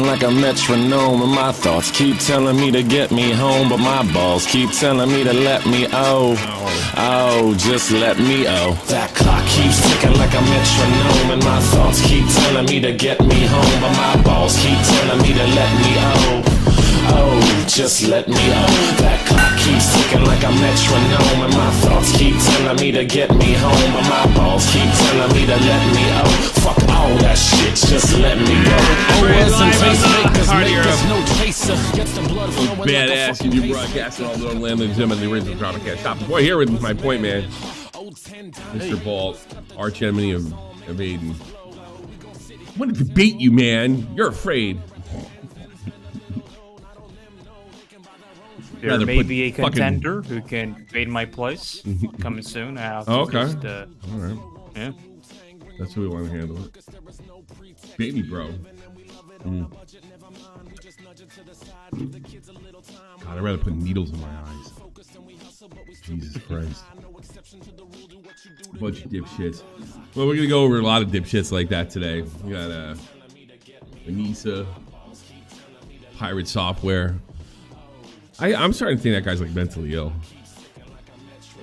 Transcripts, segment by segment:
like a metronome, and my thoughts keep telling me to get me home, but my balls keep telling me to let me just let me That clock keeps ticking like a metronome, and my thoughts keep telling me to get me home, but my balls keep telling me to let me just let me That clock keeps ticking like a metronome, and my thoughts keep telling me to get me home, but my balls keep telling me to let me Fuck all that shit, just let me go. Badass, you do broadcasting all the land of Jim and the original Drama Cast. Stop. Boy, here with my point, man. Mr. Ball, arch enemy of Aiden. I want to debate you, man. You're afraid. There may be a contender who can invade my place coming soon. Okay. Just, all right. Yeah. That's who we want to handle it. Baby, bro. God, I'd rather put needles in my eyes. Jesus Christ. Bunch of dipshits. Well, we're going to go over a lot of dipshits like that today. We got Anisa, Pirate Software. I'm starting to think that guy's like mentally ill.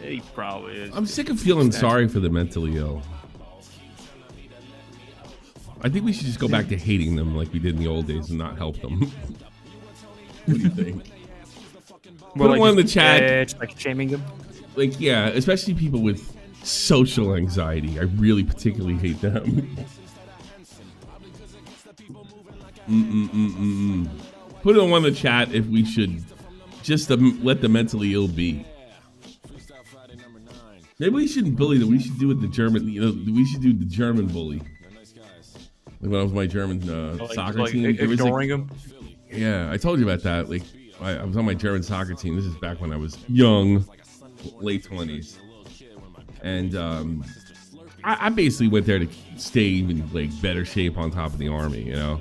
He probably is. I'm sick of feeling sorry for the mentally ill. I think we should just go back to hating them like we did in the old days and not help them. What do you think? Put like one in the chat. Like shaming them? Like, yeah, especially people with social anxiety. I really particularly hate them. Put it on one in the chat if we should just let the mentally ill be. Maybe we shouldn't bully them. We should do it the German. We should do the German bully. Like when I was my German soccer team, ignoring them. Yeah, I told you about that. Like I was on my German soccer team. This is back when I was young, late 20s, and I basically went there to stay even like better shape on top of the army, you know.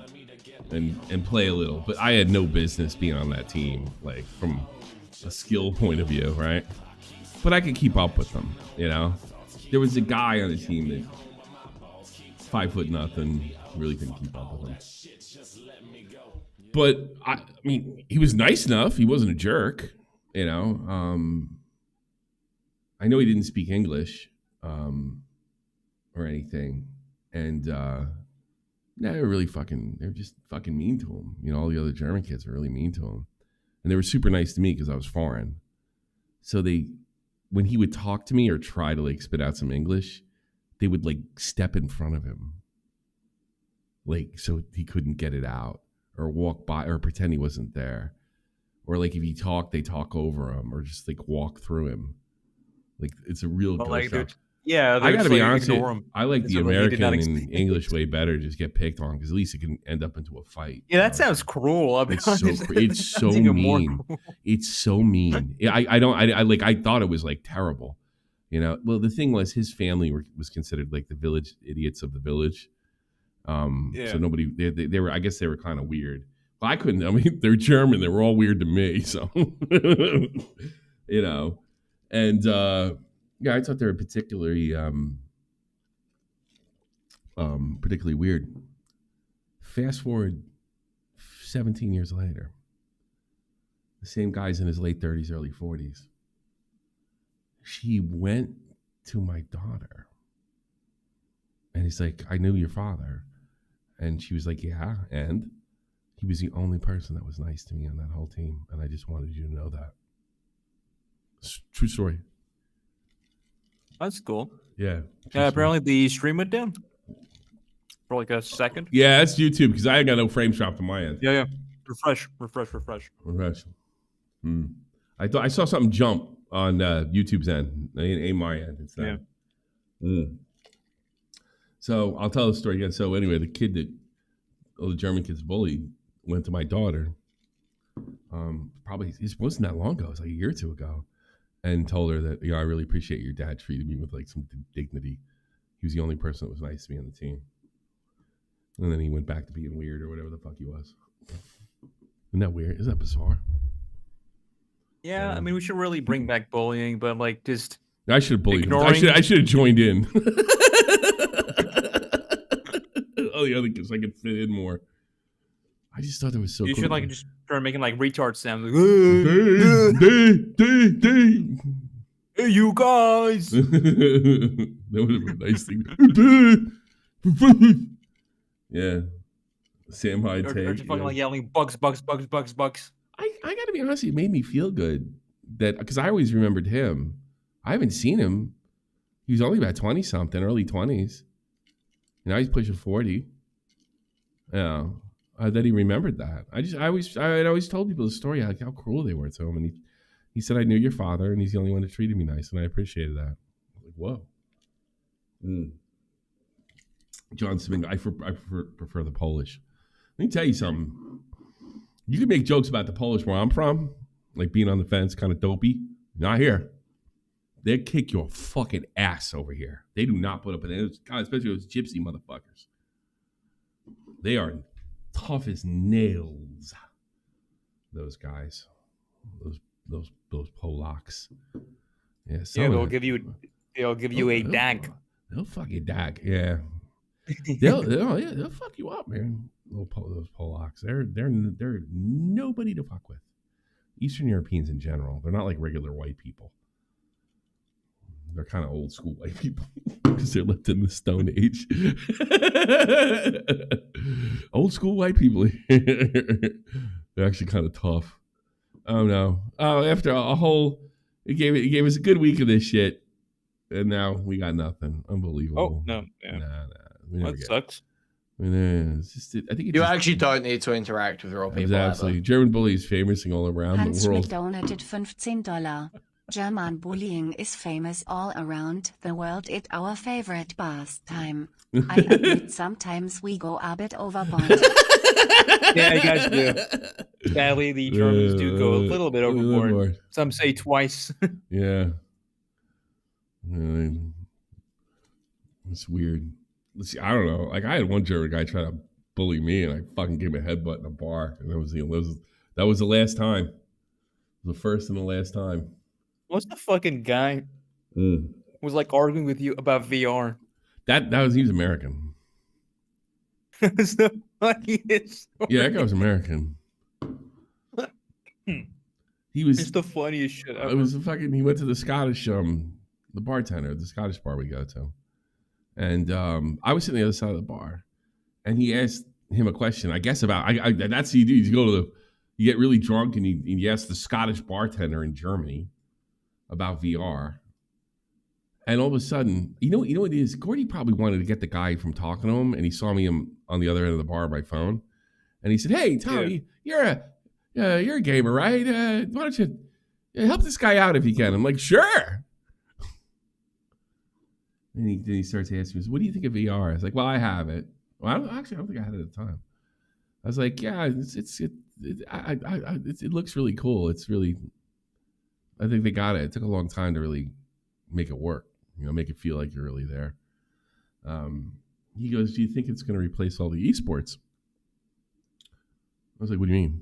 And play a little, but I had no business being on that team, like from a skill point of view, right? But I could keep up with them, you know. There was a guy on the team that 5 foot nothing, really couldn't keep up with him. But I mean, he was nice enough. He wasn't a jerk, you know. I know he didn't speak English or anything, and they're just fucking mean to him. You know, all the other German kids were really mean to him. And they were super nice to me because I was foreign. So when he would talk to me or try to like spit out some English, they would like step in front of him. Like, so he couldn't get it out or walk by or pretend he wasn't there. Or like if he talked, they talk over him or just like walk through him. Like it's a real ghost town. Yeah, I gotta be honest with you, I like the American and English way better. Just get picked on because at least it can end up into a fight. Yeah, that sounds cruel. It's so mean. It's so mean. I thought it was like terrible. You know, well the thing was his family was considered like the village idiots of the village. So nobody they were. I guess they were kind of weird. But I couldn't. I mean, they're German. They were all weird to me. So you know, and. Yeah, I thought they were particularly weird. Fast forward 17 years later, the same guy's in his late 30s, early 40s. She went to my daughter, and he's like, "I knew your father," and she was like, "Yeah," and he was the only person that was nice to me on that whole team, and I just wanted you to know that. It's true story. That's cool. Yeah. Apparently the stream went down for like a second. Yeah, that's YouTube because I ain't got no frame dropped on my end. Yeah. Refresh. I saw something jump on YouTube's end. Ain't my end. It's not. Yeah. So I'll tell the story again. So anyway, the kid that the German kids bullied went to my daughter. Probably it wasn't that long ago. It was like a year or two ago. And told her that, I really appreciate your dad treating me with like some dignity. He was the only person that was nice to me on the team. And then he went back to being weird or whatever the fuck he was. Isn't that weird? Isn't that bizarre? Yeah, I mean, we should really bring back bullying, but like just I should have bullied him. I should have joined in. All the other kids, I could fit in more. I just thought it was so You cool. should like just start making like retard sounds. Like, hey, you guys. That would have been a nice thing. Yeah. Sam Hyde Or take. just fucking like yelling bugs. I gotta be honest, it made me feel good that because I always remembered him. I haven't seen him. He was only about 20 something, early 20s. Now he's pushing 40. Yeah. That he remembered that. I always told people the story, like how cruel they were to him. And he said, I knew your father, and he's the only one that treated me nice, and I appreciated that. Like, whoa. John Smingo, I prefer the Polish. Let me tell you something. You can make jokes about the Polish where I'm from, like being on the fence, kind of dopey. Not here. They kick your fucking ass over here. They do not put up with it, especially those gypsy motherfuckers. They are tough as nails. Those guys, those Polacks. Yeah, they'll give you a dag. They'll fucking dag. Yeah, they'll fuck you up, man. Those Polacks. They're nobody to fuck with. Eastern Europeans in general. They're not like regular white people. They're kind of old school white people because they lived in the Stone Age. Old school white people. They're actually kind of tough. Oh no! Oh, after a whole, it gave us a good week of this shit, and now we got nothing. Unbelievable. Oh no! Yeah. Nah. That sucks. It's just, I think you actually don't need to interact with real people. Absolutely. German bully is famous all around the world. Hans donated $15. German bullying is famous all around the world. It's our favorite pastime. I admit sometimes we go a bit overboard. Yeah, you guys do. Sadly, the Germans do go a little bit overboard. Some say twice. Yeah. It's weird. Let's see, I don't know. Like I had one German guy try to bully me, and I fucking gave him a headbutt in a bar, and that was the last time. The first and the last time. What's the fucking guy was like arguing with you about VR? He was American. That's the funniest story. Yeah, that guy was American. It's the funniest shit ever. It was he went to the Scottish the bartender, the Scottish bar we go to. And I was sitting on the other side of the bar, and he asked him a question, I guess about that's what you do. You get really drunk and you ask the Scottish bartender in Germany about VR. And all of a sudden, you know what it is? Gordy probably wanted to get the guy from talking to him, and he saw me on the other end of the bar by phone. And he said, "Hey, Tommy, you're a gamer, right? Why don't you help this guy out if you can?" I'm like, "Sure." And he starts asking me, "What do you think of VR?" I was like, "Well, I have it." Well, I don't think I had it at the time. I was like, "Yeah, it looks really cool. It's really, I think they got it. It took a long time to really make it work. Make it feel like you're really there." He goes, "Do you think it's going to replace all the esports?" I was like, "What do you mean?"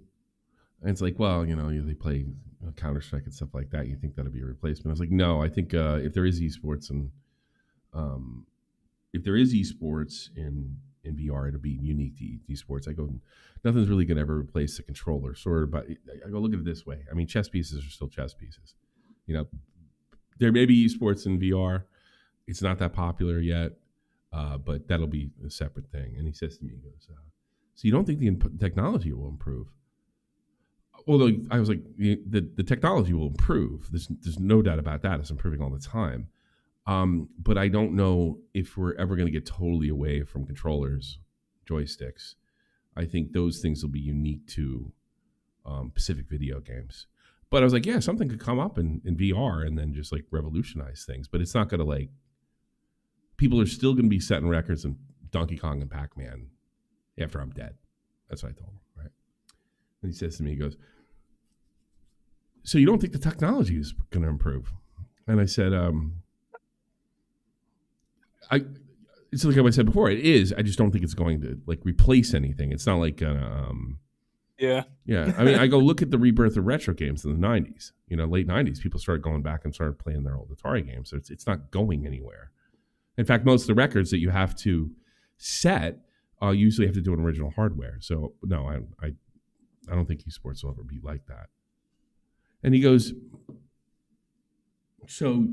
And it's like, "Well, they play Counter-Strike and stuff like that. You think that'll be a replacement?" I was like, "No, I think if there is esports in VR, it'll be unique to esports." I go, "Nothing's really going to ever replace the controller." But I go, "Look at it this way. I mean, chess pieces are still chess pieces. There may be esports in VR. It's not that popular yet, but that'll be a separate thing." And he says to me, he goes, "So you don't think the technology will improve?" Although I was like, the technology will improve. There's no doubt about that. It's improving all the time. But I don't know if we're ever going to get totally away from controllers, joysticks. I think those things will be unique to specific video games. But I was like, yeah, something could come up in VR and then just like revolutionize things. But it's not going to people are still going to be setting records in Donkey Kong and Pac-Man after I'm dead. That's what I told him, right? And he says to me, he goes, "So you don't think the technology is going to improve?" And I said, it's like I said before, it is. I just don't think it's going to replace anything. It's not like yeah. I mean, I go look at the rebirth of retro games in the 90s. Late 90s, people started going back and started playing their old Atari games. So it's not going anywhere. In fact, most of the records that you have to set I'll usually have to do an original hardware. So no, I don't think esports will ever be like that. And he goes, so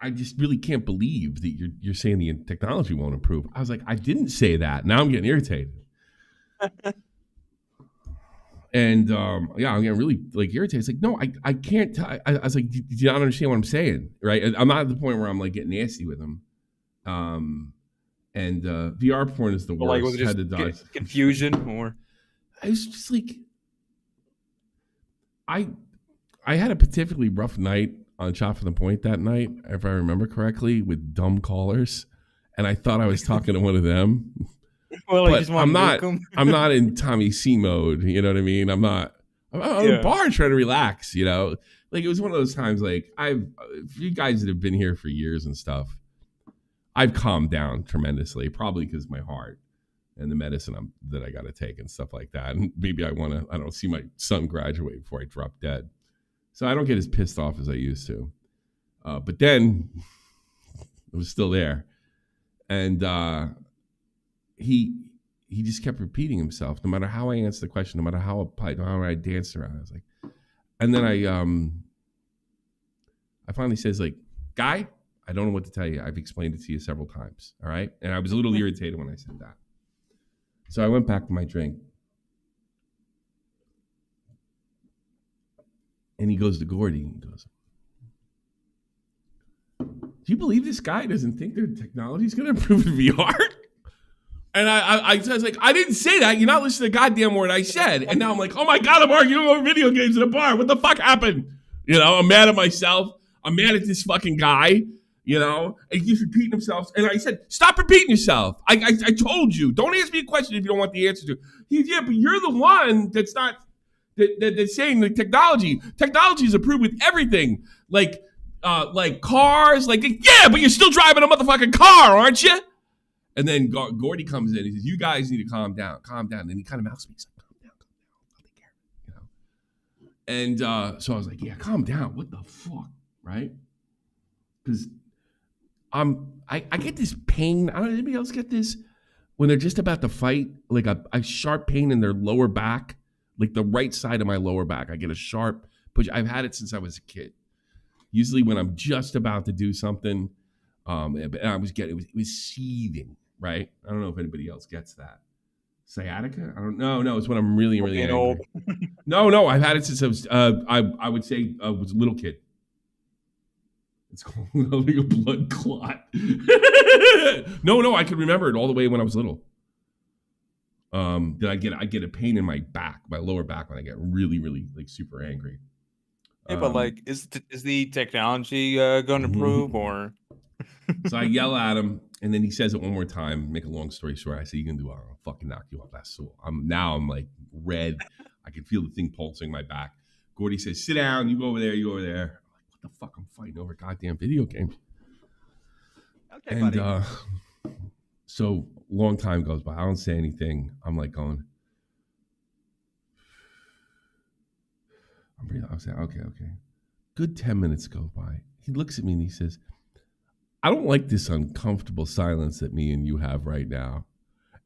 I just really can't believe that you're saying the technology won't improve. I was like, I didn't say that. Now I'm getting irritated. And I'm getting really like irritated. It's like, no, I can't. I was like, do you not understand what I'm saying? Right? I'm not at the point where I'm like getting nasty with him. And VR porn is the worst. Like, was it just confusion or? I was just like, I had a particularly rough night on Shot from the Point that night, if I remember correctly, with dumb callers, and I thought I was talking to one of them. Well, but I'm not in Tommy C mode. You know what I mean? I'm at a bar trying to relax. You know, like it was one of those times. Like you guys that have been here for years and stuff, I've calmed down tremendously, probably because of my heart and the medicine that I got to take and stuff like that. And maybe I don't see my son graduate before I drop dead. So I don't get as pissed off as I used to. But then it was still there. And he just kept repeating himself, no matter how I answered the question, no matter how I danced around. I was like, and then I finally says, like, Guy, I don't know what to tell you. I've explained it to you several times. All right. And I was a little irritated when I said that. So I went back to my drink. And he goes to Gordy. He goes, do you believe this guy doesn't think their technology is going to improve in VR? And I was like, I didn't say that. You're not listening to the goddamn word I said. And now I'm like, oh my God, I'm arguing over video games in a bar. What the fuck happened? You know, I'm mad at myself. I'm mad at this fucking guy. You know, and he keeps repeating himself. And I said, stop repeating yourself. I told you, don't ask me a question if you don't want the answer to. Yeah, but you're the one that's not, that's saying the technology is approved with everything. Like cars, yeah, but you're still driving a motherfucking car, aren't you? And then Gordy comes in. He says, you guys need to calm down. And then he kind of mouths me. He's like, calm down. I'll take care of it, you know? And so I was like, yeah, calm down. What the fuck, right? Because I get this pain. I don't know, anybody else get this? When they're just about to fight, like a sharp pain in their lower back, like the right side of my lower back. I get a sharp push. I've had it since I was a kid. Usually when I'm just about to do something, and I was getting, it was seething, right? I don't know if anybody else gets that. Sciatica? I don't know. No, it's when I'm really, really angry. Old. No, I've had it since I was, I would say I was a little kid. It's called like a blood clot. No, I can remember it all the way when I was little. That I get a pain in my back, my lower back, when I get really, really like super angry. Yeah, but like, is the technology going to improve or? So I yell at him, and then he says it one more time. Make a long story short, I say, "You can do it. I'll fucking knock you off that stool." I'm like red. I can feel the thing pulsing in my back. Gordy says, "Sit down. You go over there. You go over there." I'm like, "What the fuck? I'm fighting over goddamn video games." Okay, and buddy. So long time goes by. I don't say anything. I'm like going. I'm saying, okay. Good 10 minutes go by. He looks at me and he says, I don't like this uncomfortable silence that me and you have right now.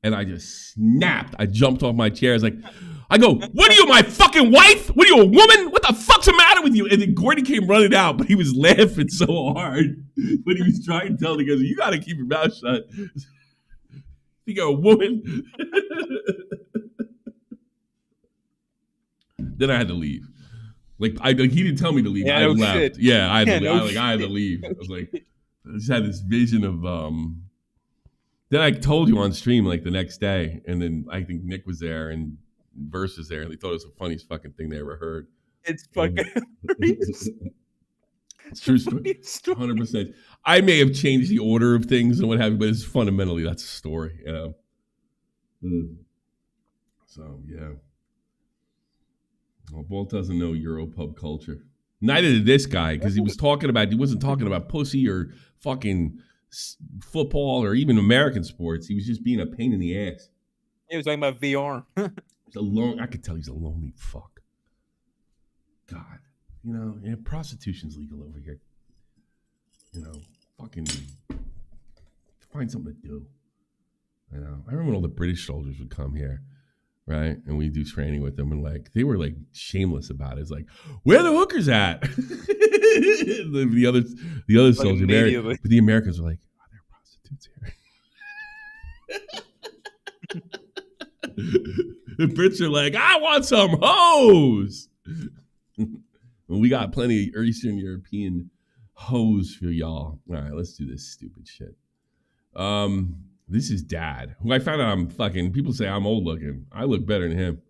And I just snapped. I jumped off my chair. I go, what are you, my fucking wife? What are you, a woman? What the fuck's the matter with you? And then Gordy came running out, but he was laughing so hard when he was trying to tell me, he goes, you got to keep your mouth shut. You go, a woman? Then I had to leave. Like he didn't tell me to leave. Yeah, I left. Shit. Yeah, I had to. No I had to leave. I was like, I just had this vision of. Then I told you on stream like the next day, and then I think Nick was there and Verse was there, and they thought it was the funniest fucking thing they ever heard. It's fucking. It's true story. 100%. I may have changed the order of things and what have you, but it's fundamentally that's a story. You know. So yeah. Well, Walt doesn't know Europub culture. Neither did this guy, because he wasn't talking about pussy or fucking football or even American sports. He was just being a pain in the ass. He was talking about VR. I could tell he's a lonely fuck. God. You know, yeah, prostitution's legal over here. You know, fucking find something to do. I know. I remember when all the British soldiers would come here, right? And we do training with them, and like they were like shameless about it. It's like, where are the hookers at? the other Like soldiers, immediately. but the Americans were like, oh, there are prostitutes here. The Brits are like, I want some hoes. We got plenty of Eastern European hoes for y'all. All right, let's do this stupid shit. This is Dad, who I found out I'm fucking. People say I'm old looking. I look better than him.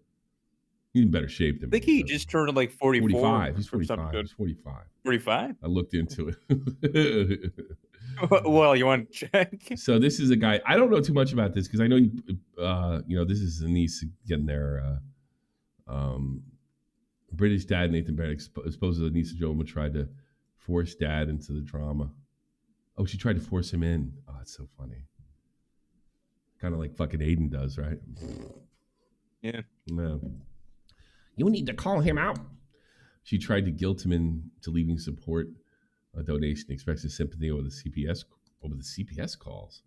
He's in better shape than me. I think he just turned like 44. 45. He's 45. He's 45. 45? I looked into it. Well, you want to check? So this is a guy. I don't know too much about this because I know this is Anisa getting their British dad Nathan Barrett supposedly Anisa Joma tried to force Dad into the drama. Oh, she tried to force him in. Oh, that's so funny. Kind of like fucking Aiden does, right? Yeah. No. You need to call him out. She tried to guilt him into leaving support a donation, expects his sympathy over the CPS calls.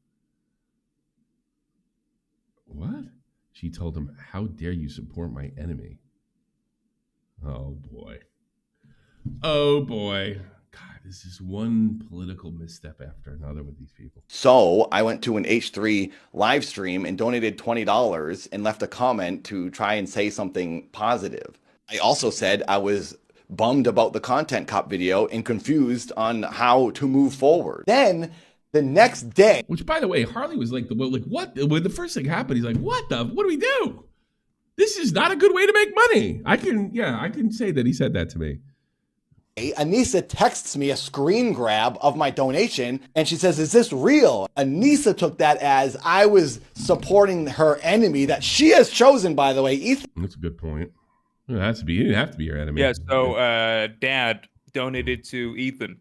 What? She told him, "How dare you support my enemy?" Oh boy. Oh boy. God, this is one political misstep after another with these people. So I went to an H3 live stream and donated $20 and left a comment to try and say something positive. I also said I was bummed about the Content Cop video and confused on how to move forward. Then the next day, which by the way, Harley was like, what? When the first thing happened, he's like, what do we do? This is not a good way to make money. I can say that he said that to me. Anisa texts me a screen grab of my donation and she says, "Is this real?" Anisa took that as I was supporting her enemy that she has chosen, by the way. Ethan. That's a good point. It has to be. You didn't have to be your enemy. Yeah, so Dad donated to Ethan.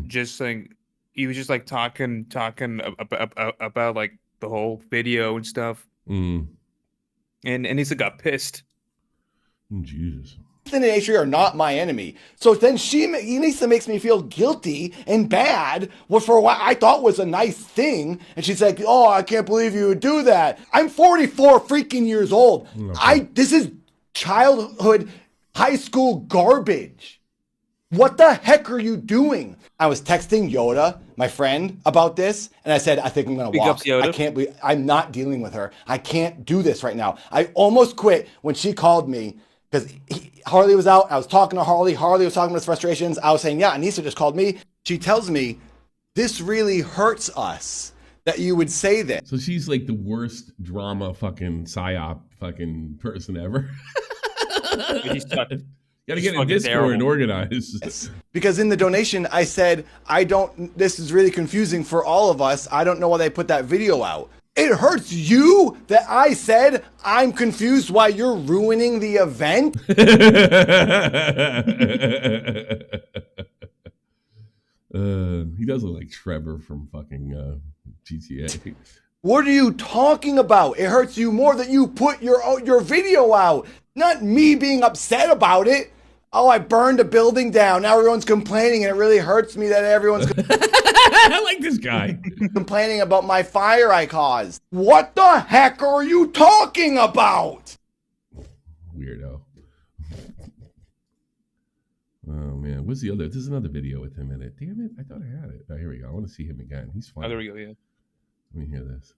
Just saying, he was just like talking about like the whole video and stuff. And Anisa got pissed. Jesus. Ethan and H3 are not my enemy. So then Anisa makes me feel guilty and bad for what I thought was a nice thing. And she's like, "Oh, I can't believe you would do that." I'm 44 freaking years old. Okay. This is childhood, high school garbage. What the heck are you doing? I was texting Yoda, my friend, about this, and I said, I think I'm going to walk. I can't believe, I'm not dealing with her. I can't do this right now. I almost quit when she called me because Harley was out. I was talking to Harley. Harley was talking about his frustrations. I was saying, yeah, Anisa just called me. She tells me, "This really hurts us that you would say this." So she's like the worst drama fucking psyop fucking person ever. Gotta get in Discord and organize. Because in the donation, I said, this is really confusing for all of us. I don't know why they put that video out. It hurts you that I said I'm confused why you're ruining the event? He does look like Trevor from fucking GTA. What are you talking about? It hurts you more that you put your video out, not me being upset about it. Oh, I burned a building down. Now everyone's complaining, and it really hurts me that everyone's I like this guy. Complaining about my fire I caused. What the heck are you talking about? Weirdo. Oh, man. What's the other? There's another video with him in it. Damn it. I thought I had it. Oh, here we go. I want to see him again. He's fine. Oh, there we go, yeah. Let me hear this.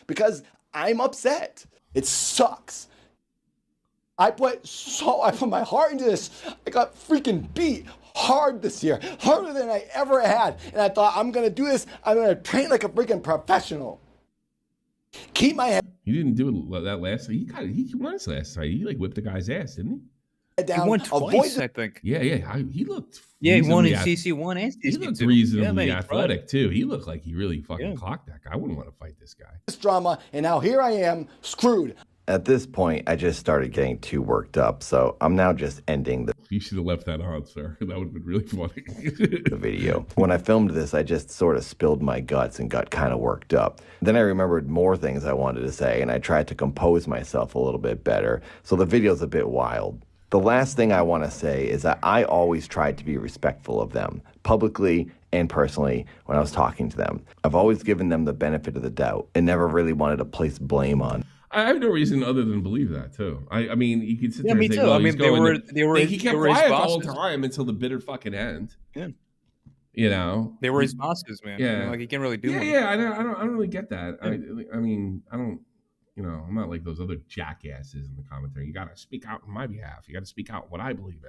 Because I'm upset. It sucks. I put my heart into this. I got freaking beat hard this year, harder than I ever had. And I thought, I'm going to do this. I'm going to train like a freaking professional. Keep my head. He didn't do it that last time. He won his last time. He like whipped the guy's ass, didn't he? Down. He won twice, I think. Yeah. He looked. Yeah, he won in CC1 and CC2. He looked reasonably athletic too. He looked like he really fucking clocked that guy. I wouldn't want to fight this guy. This drama, and now here I am, screwed. At this point, I just started getting too worked up, so I'm now just ending the You should have left that on, sir. That would have been really funny. the video. When I filmed this, I just sort of spilled my guts and got kind of worked up. Then I remembered more things I wanted to say, and I tried to compose myself a little bit better, so the video's a bit wild. The last thing I want to say is that I always tried to be respectful of them, publicly and personally, when I was talking to them. I've always given them the benefit of the doubt and never really wanted to place blame on. I have no reason other than believe that too. I mean, you could sit there me and say, too. well, I he's mean, they were like, he kept his quiet the whole bosses. time until the bitter fucking end. Yeah. You know, They were his bosses, man. Yeah. You know, like he can't really do. Yeah. I don't really get that. I mean, I don't. You know, I'm not like those other jackasses in the commentary. You got to speak out on my behalf. You got to speak out what I believe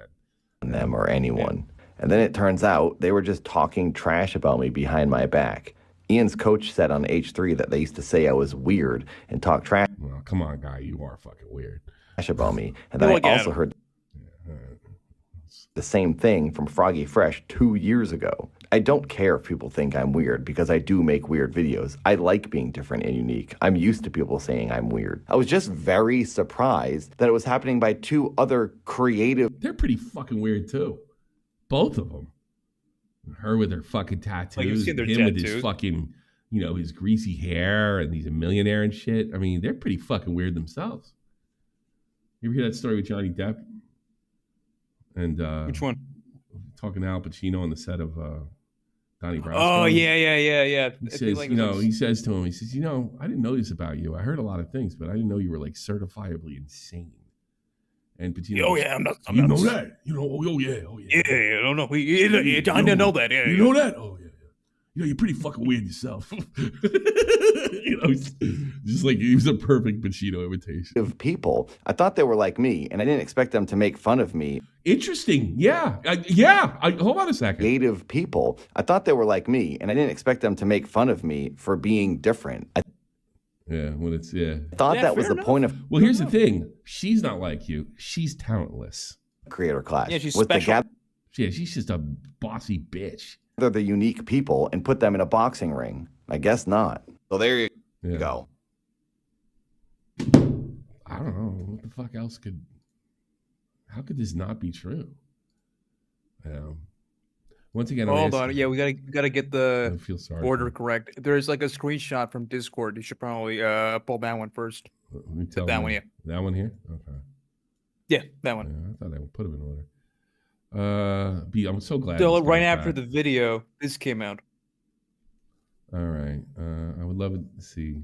in. Them or anyone. And then it turns out they were just talking trash about me behind my back. Ian's coach said on H3 that they used to say I was weird and talk trash Well, come on, guy, you are fucking weird. about me. And then I also heard the same thing from Froggy Fresh 2 years ago. I don't care if people think I'm weird because I do make weird videos. I like being different and unique. I'm used to people saying I'm weird. I was just very surprised that it was happening by two other creative. They're pretty fucking weird too. Both of them. Her with her fucking tattoos, seen their him with his tattoos. fucking, you know, his greasy hair, and he's a millionaire and shit. I mean, they're pretty fucking weird themselves. You ever hear that story with Johnny Depp? And Which one? talking to Al Pacino on the set of Donnie Brasco. Oh yeah. He says, he says to him, he says, I didn't know this about you. I heard a lot of things, but I didn't know you were like certifiably insane. And Pacino, Oh yeah, I'm not. you know that? Oh yeah. Yeah, I don't know. I didn't know that. Yeah, You know that? Oh yeah. You're pretty fucking weird yourself. Just like he was a perfect Pacino imitation. Of people. I thought they were like me, and I didn't expect them to make fun of me. Interesting. Yeah. Hold on a second. Creative people. I thought they were like me, and I didn't expect them to make fun of me for being different. I thought that was the point of Well, here's the thing. She's not like you. She's talentless. Creator Clash. Yeah, she's was to special. Yeah, she's just a bossy bitch. gather the unique people and put them in a boxing ring. I guess not. So there you go. I don't know. What the fuck else how could this not be true? Once again, hold on. Yeah, we gotta get the order correct. There's like a screenshot from Discord. You should probably pull that one first. That one, yeah. That one here? Okay. Yeah, that one. Yeah, I thought I would put them in order. I'm so glad. So right after the video, this came out. All right. I would love it to see.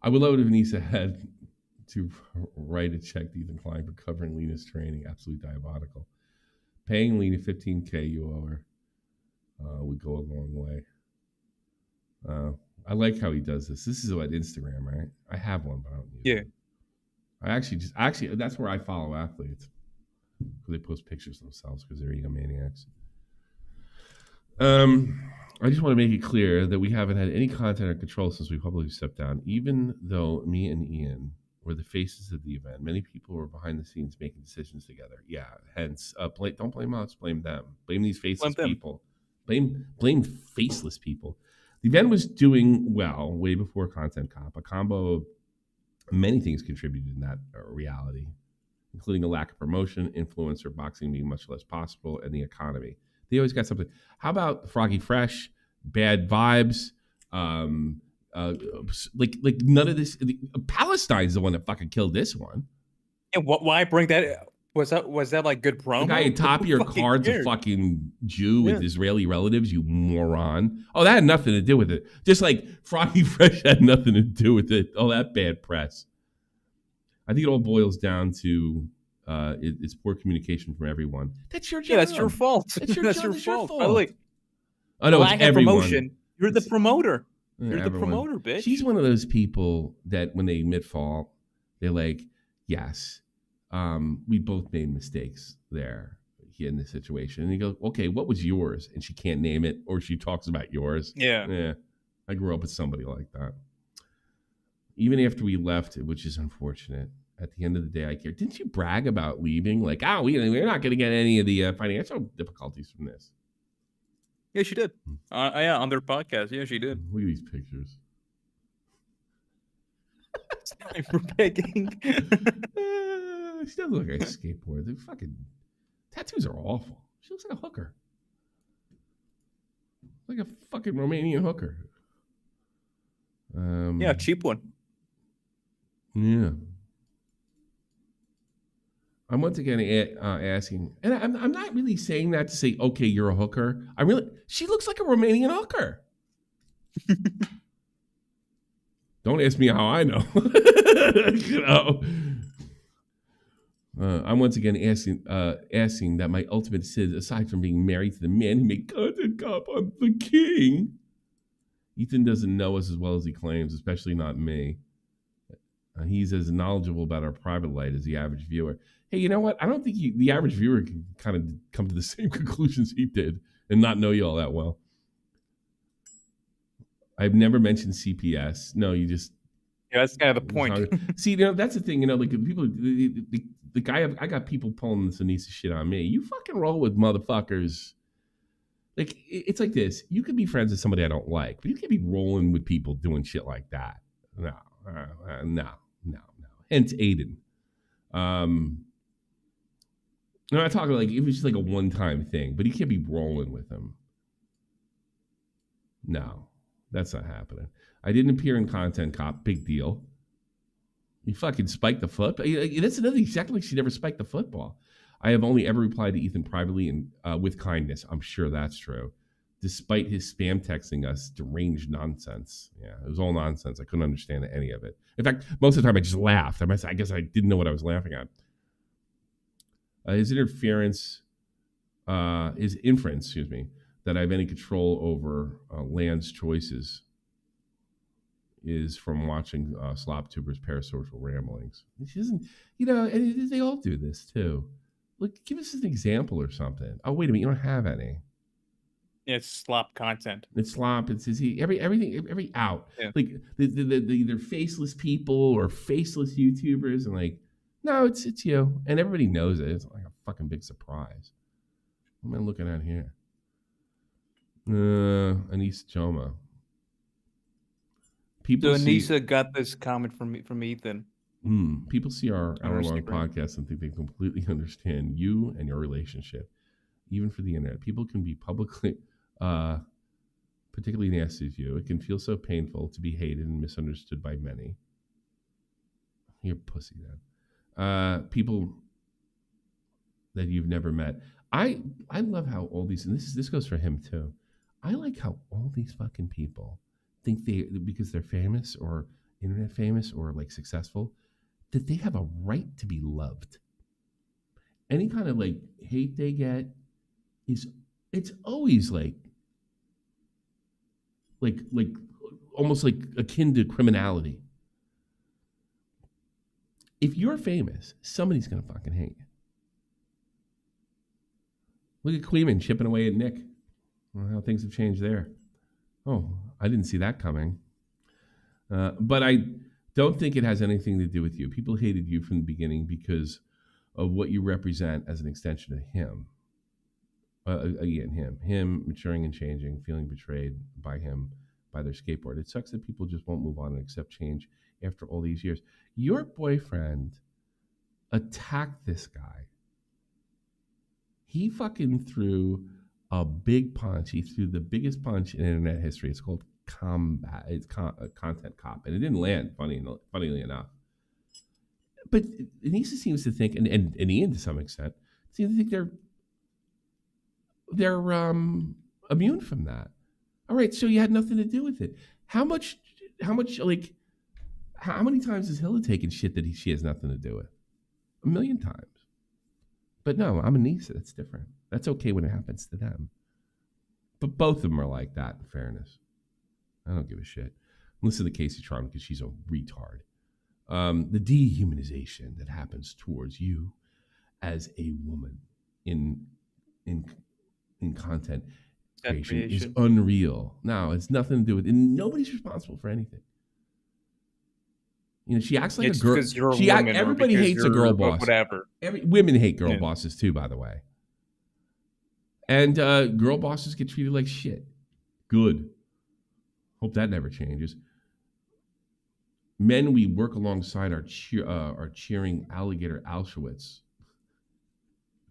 I would love it if Anisa had to write a check to Ethan Klein for covering Lena's training. Absolutely diabolical. Paying Lena $15K you owe her would go a long way. I like how he does this. This is what Instagram, right? I have one, but I don't use it. I actually that's where I follow athletes. Because they post pictures of themselves because they're egomaniacs. I just want to make it clear that we haven't had any content or control since we publicly stepped down. Even though me and Ian were the faces of the event, many people were behind the scenes making decisions together. Yeah, hence, don't blame us, blame them. Blame these faceless people. Blame faceless people. The event was doing well way before Content Cop. A combo of many things contributed in that reality, including a lack of promotion, influencer boxing being much less possible, and the economy. They always got something. How about Froggy Fresh, Bad Vibes, like none of this. Palestine's the one that fucking killed this one. And why bring that? Was that like good promo? The guy at top of your card's a fucking Jew with Israeli relatives, you moron. Oh, that had nothing to do with it. Just like Froggy Fresh had nothing to do with it. Oh, that bad press. I think it all boils down to it's poor communication from everyone. That's your job. Yeah, that's your fault. That's your fault. By the way, I know it's everyone. Promotion. You're the promoter. Yeah, You're the promoter, bitch. She's one of those people that when they admit fault, they're like, yes, we both made mistakes there in this situation. And you go, okay, what was yours? And she can't name it, or she talks about yours. Yeah. I grew up with somebody like that. Even after we left, which is unfortunate, at the end of the day, I care. Didn't you brag about leaving? Like, we're not going to get any of the financial difficulties from this. Yeah, she did. Yeah, on their podcast. Yeah, she did. Look at these pictures. Sorry for begging. She doesn't look like a skateboarder. The fucking tattoos are awful. She looks like a hooker. Like a fucking Romanian hooker. Yeah, cheap one. Yeah. I'm once again asking, and I'm not really saying that to say, okay, you're a hooker. She looks like a Romanian hooker. Don't ask me how I know. You know. I'm once again asking that my ultimate sin, aside from being married to the man who made content cop, I'm the king. Ethan doesn't know us as well as he claims, especially not me. He's as knowledgeable about our private life as the average viewer. Hey, you know what? I don't think the average viewer can kind of come to the same conclusions he did and not know you all that well. I've never mentioned CPS. No, you just... Yeah, that's kind of the point. See, that's the thing, like people, the guy, I got people pulling this Anisa shit on me. You fucking roll with motherfuckers. Like, it's like this. You could be friends with somebody I don't like, but you can't be rolling with people doing shit like that. No. Hence Aiden. I'm not talking like, it was just like a one-time thing, but you can't be rolling with him. No, that's not happening. I didn't appear in Content Cop. Big deal. You fucking spiked the football. That's another thing. She acted like she never spiked the football. I have only ever replied to Ethan privately and with kindness. I'm sure that's true. Despite his spam texting us deranged nonsense. Yeah, it was all nonsense. I couldn't understand any of it. In fact, most of the time I just laughed. I guess I didn't know what I was laughing at. His inference, that I have any control over Land's choices is from watching SlopTuber's parasocial ramblings. She doesn't, and they all do this too. Look, give us an example or something. Oh, wait a minute, you don't have any. It's slop content. It's slop. It's every out. Yeah. Like the either faceless people or faceless YouTubers, and like, no, it's you, and everybody knows it. It's like a fucking big surprise. What am I looking at here? Anisa Choma. People Anisa got this comment from Ethan. People see our hour-long podcast and think they completely understand you and your relationship. Even for the internet, people can be publicly, particularly nasty to you. It can feel so painful to be hated and misunderstood by many. You're pussy, then. People that you've never met. I love how all these, and this goes for him too. I like how all these fucking people think because they're famous or internet famous or like successful, that they have a right to be loved. Any kind of like hate they get it's always like almost like akin to criminality. If you're famous, somebody's gonna fucking hate you. Look at Queeman chipping away at Nick. Well, how things have changed there. Oh, I didn't see that coming. But I don't think it has anything to do with you. People hated you from the beginning because of what you represent as an extension of him. Him maturing and changing, feeling betrayed by him, by their skateboard. It sucks that people just won't move on and accept change after all these years. Your boyfriend attacked this guy. He fucking threw a big punch. He threw the biggest punch in internet history. It's called combat. It's Content Cop, and it didn't land. Funnily enough, but Anisa seems to think, and Ian to some extent, seems to think they're immune from that. All right, so you had nothing to do with it. How many times has Hilla taken shit that she has nothing to do with? 1 million times. But no, I'm Anisa. That's different. That's okay when it happens to them. But both of them are like that, in fairness. I don't give a shit. Listen to Casey Charm because she's a retard. The dehumanization that happens towards you as a woman in content creation is unreal. No, it's nothing to do with it. And nobody's responsible for anything. She acts like a girl. Everybody hates a girl boss. Whatever. Women hate girl bosses too, by the way. And girl bosses get treated like shit. Good. Hope that never changes. Men we work alongside are cheering Alligator Auschwitz.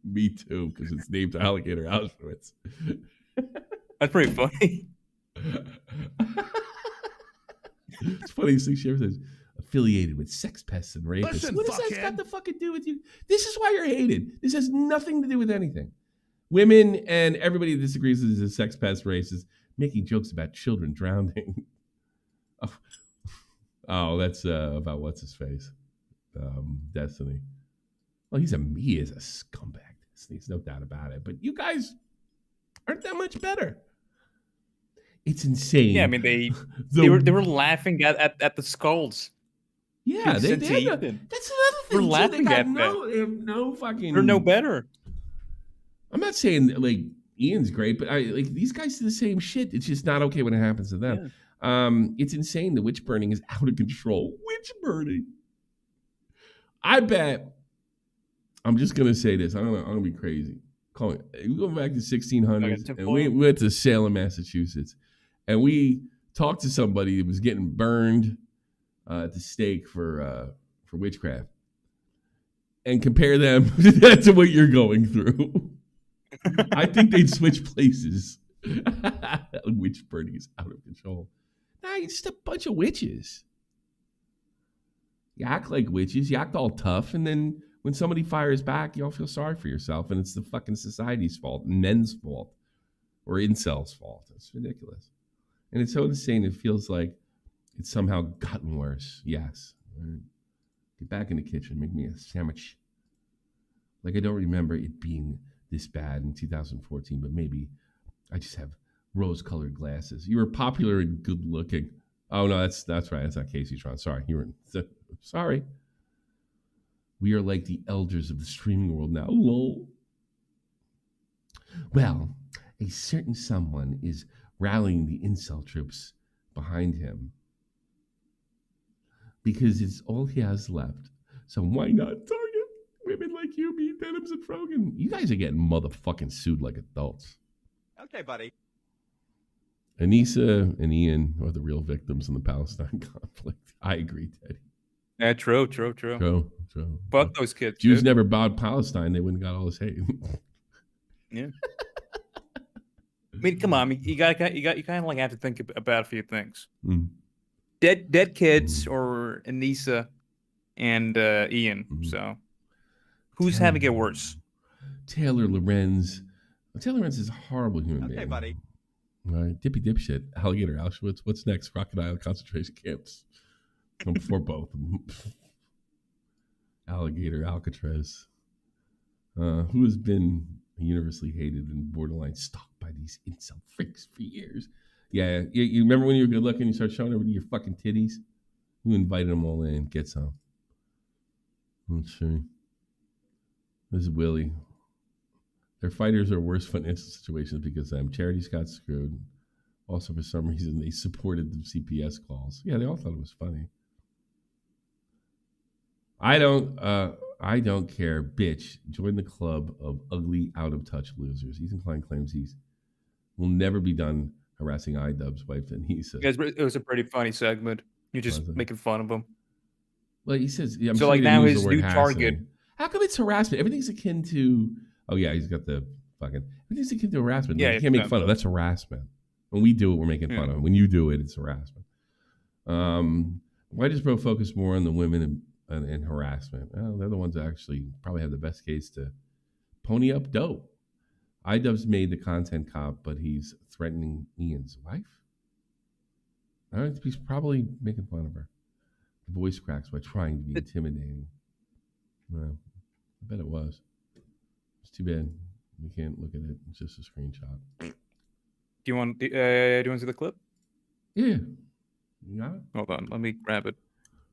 Me too, because it's named Alligator Auschwitz. That's pretty funny. It's funny. She ever says, affiliated with sex pests and rapists. Listen, what does that fuckhead. got to fucking do with you? This is why you're hated. This has nothing to do with anything. Women and everybody that disagrees with this sex pest racist making jokes about children drowning. Oh, that's about what's his face, Destiny. Well, he is a scumbag. There's no doubt about it. But you guys aren't that much better. It's insane. Yeah, I mean they were laughing at the skulls. Yeah, they That's another thing. We're laughing they at they have no fucking. They're no better. I'm not saying like Ian's great, but these guys do the same shit. It's just not okay when it happens to them. Yeah. It's insane. The witch burning is out of control. Witch burning. I bet. I'm just gonna say this. I'm gonna be crazy. Call me. We go back to 1600s, and we went to Salem, Massachusetts, and we talked to somebody that was getting burned at the stake for witchcraft, and compare them to what you're going through. I think they'd switch places. Witch burning is out of control. Nah, you're just a bunch of witches. You act like witches. You act all tough, and then when somebody fires back, you all feel sorry for yourself, and it's the fucking society's fault, men's fault, or incels' fault. It's ridiculous. And it's so insane, it feels like it's somehow gotten worse. Yes. Right. Get back in the kitchen, make me a sandwich. Like, I don't remember it being this bad in 2014, but maybe I just have rose-colored glasses. You were popular and good-looking. Oh, no, that's right. That's not Casey Tron. Sorry. Sorry. We are like the elders of the streaming world now. Lol. Well, a certain someone is rallying the incel troops behind him because it's all he has left. So why not target women like you, me, Denims, and Frogan? You guys are getting motherfucking sued like adults. Okay, buddy. Anisa and Ian are the real victims in the Palestine conflict. I agree, Teddy. Yeah, true. Fuck those kids. Jews never bowed Palestine. They wouldn't have got all this hate. Yeah. I mean, come on. I mean, you kind of like have to think about a few things. Mm. Dead kids or Anisa and Ian. Mm-hmm. So, who's having it worse? Taylor Lorenz. Taylor Lorenz is a horrible human being. Okay, buddy. All right, dippy dipshit. Alligator Auschwitz. What's next? Crocodile concentration camps. I'm for both. Alligator Alcatraz. Who has been universally hated and borderline stalked by these incel freaks for years. Yeah, you remember when you were good looking, you start showing everybody your fucking titties? You invited them all in. Get some. Let's see. This is Willie. Their fighters are worse financial situations because charities got screwed. Also, for some reason, they supported the CPS calls. Yeah, they all thought it was funny. I don't care, bitch. Join the club of ugly, out-of-touch losers. Ethan Klein claims he will never be done harassing iDubbbz's wife, and he says... It was a pretty funny segment. You're just making fun of him. Well, he says... Yeah, so, like, now his new target... How come it's harassment? Everything's akin to... Oh, yeah, he's got the fucking... Everything's akin to harassment. Yeah, you can't make fun of. That's harassment. When we do it, we're making fun of it. When you do it, it's harassment. Why does bro focus more on the women and harassment? Well, they're the ones that actually probably have the best case to pony up dough. iDubbbz made the content cop, but he's threatening Ian's wife? I think he's probably making fun of her. The voice cracks by trying to be intimidating. Well, I bet it was. It's too bad we can't look at it. It's just a screenshot. Do you want to see the clip? Yeah. You got it? Hold on. Let me grab it.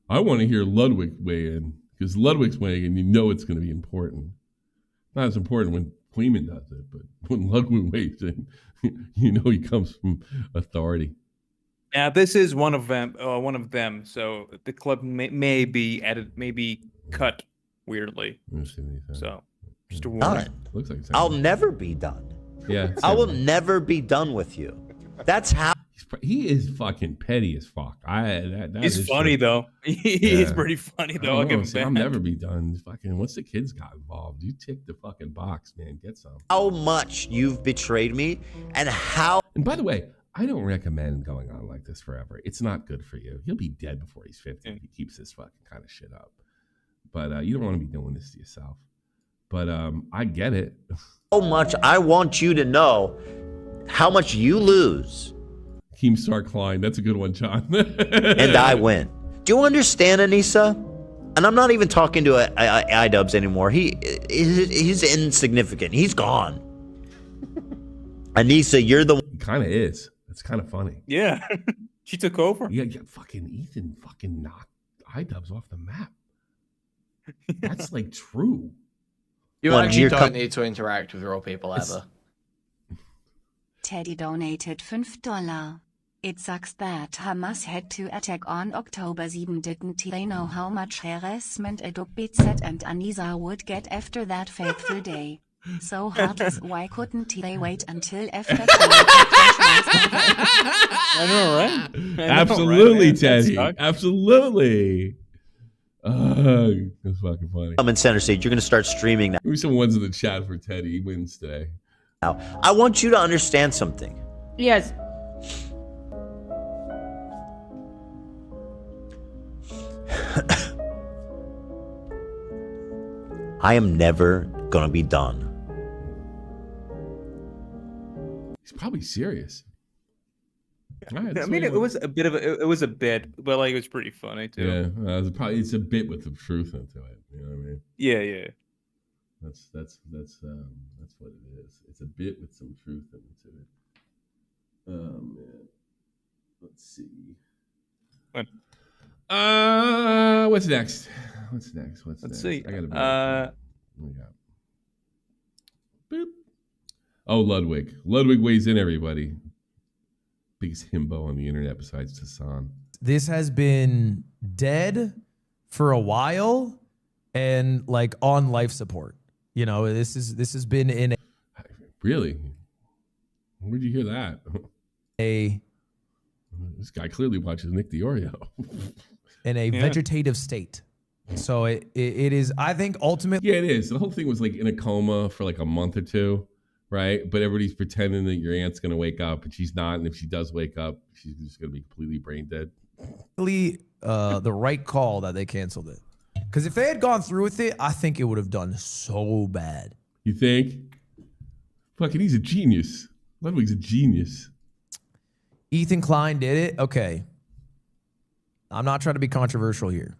I want to hear Ludwig weigh in, because Ludwig's weighing in, you know it's going to be important. Not as important when Kleeman does it, but when Ludwig weighs in, you know he comes from authority. Yeah, this is one of them. So the clip may be edited, maybe cut weirdly. So just a warning. Looks like I'll never be done. Yeah, I will never be done with you. That's how. He is fucking petty as fuck. He's funny though. He is pretty funny though. I'll never be done. Fucking once the kids got involved, you tick the fucking box, man. Get some. How much you've betrayed me, and how. And by the way, I don't recommend going on like this forever. It's not good for you. He'll be dead before he's 50 if he keeps this fucking kind of shit up. But you don't want to be doing this to yourself. But I get it. So much I want you to know how much you lose. Keemstar Klein. That's a good one, John. And I win. Do you understand, Anisa? And I'm not even talking to iDubbbz anymore. He's insignificant. He's gone. Anisa, you're the one. He kind of is. It's kind of funny. Yeah. She took over. Yeah, fucking Ethan fucking knocked iDubbbz off the map. That's like true. You actually don't need to interact with real people ever. Teddy donated $5. It sucks that Hamas had to attack on October 7. Didn't they know how much harassment Dehumanization and Anisa would get after that fateful day? So heartless, why couldn't they wait until after the I know, right? Absolutely, right, Teddy. Absolutely. That's fucking funny. I'm in center stage. You're going to start streaming now. Give me some ones in the chat for Teddy. He wins today. Now, I want you to understand something. Yes. I am never going to be done. He's probably serious. Right, I mean, it was a bit of it was a bit, but like it was pretty funny too. Yeah, it's a bit with the truth into it. You know what I mean? Yeah. That's what it is. It's a bit with some truth into it. Man. Let's see. What? What's next? Let's see. I gotta be. What we got? Boop. Oh, Ludwig. Ludwig weighs in, everybody. Biggest himbo on the internet besides Tassan. This has been dead for a while and like on life support. You know, this has been in a... Really? Where'd you hear that? This guy clearly watches Nick DiOrio. In a vegetative state. So it is, I think, ultimately... Yeah, it is. The whole thing was like in a coma for like a month or two, right? But everybody's pretending that your aunt's going to wake up, and she's not. And if she does wake up, she's just going to be completely brain dead. The right call that they canceled it. Because if they had gone through with it, I think it would have done so bad. You think? Fucking, he's a genius. Ludwig's a genius. Ethan Klein did it. Okay. I'm not trying to be controversial here.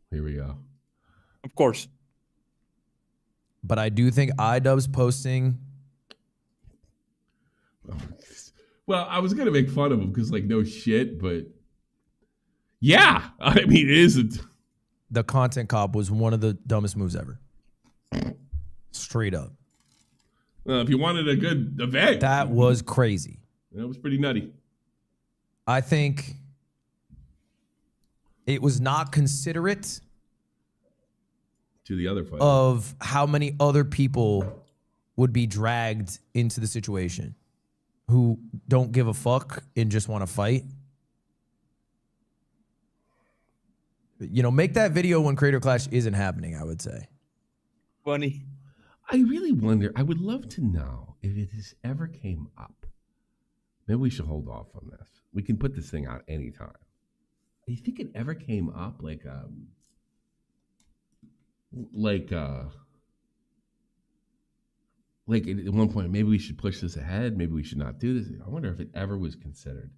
Here we go. Of course. But I do think iDubbbz posting. Well, I was going to make fun of him because, like, no shit, but yeah. I mean, it isn't. The content cop was one of the dumbest moves ever. Straight up. If you wanted a good event. That was crazy. That was pretty nutty. I think it was not considerate to the other fight of how many other people would be dragged into the situation who don't give a fuck and just want to fight. You know, make that video when Creator Clash isn't happening, I would say. Funny. I really wonder, I would love to know if it has ever came up. Maybe we should hold off on this. We can put this thing out anytime. Do you think it ever came up like at one point, maybe we should push this ahead. Maybe we should not do this. I wonder if it ever was considered.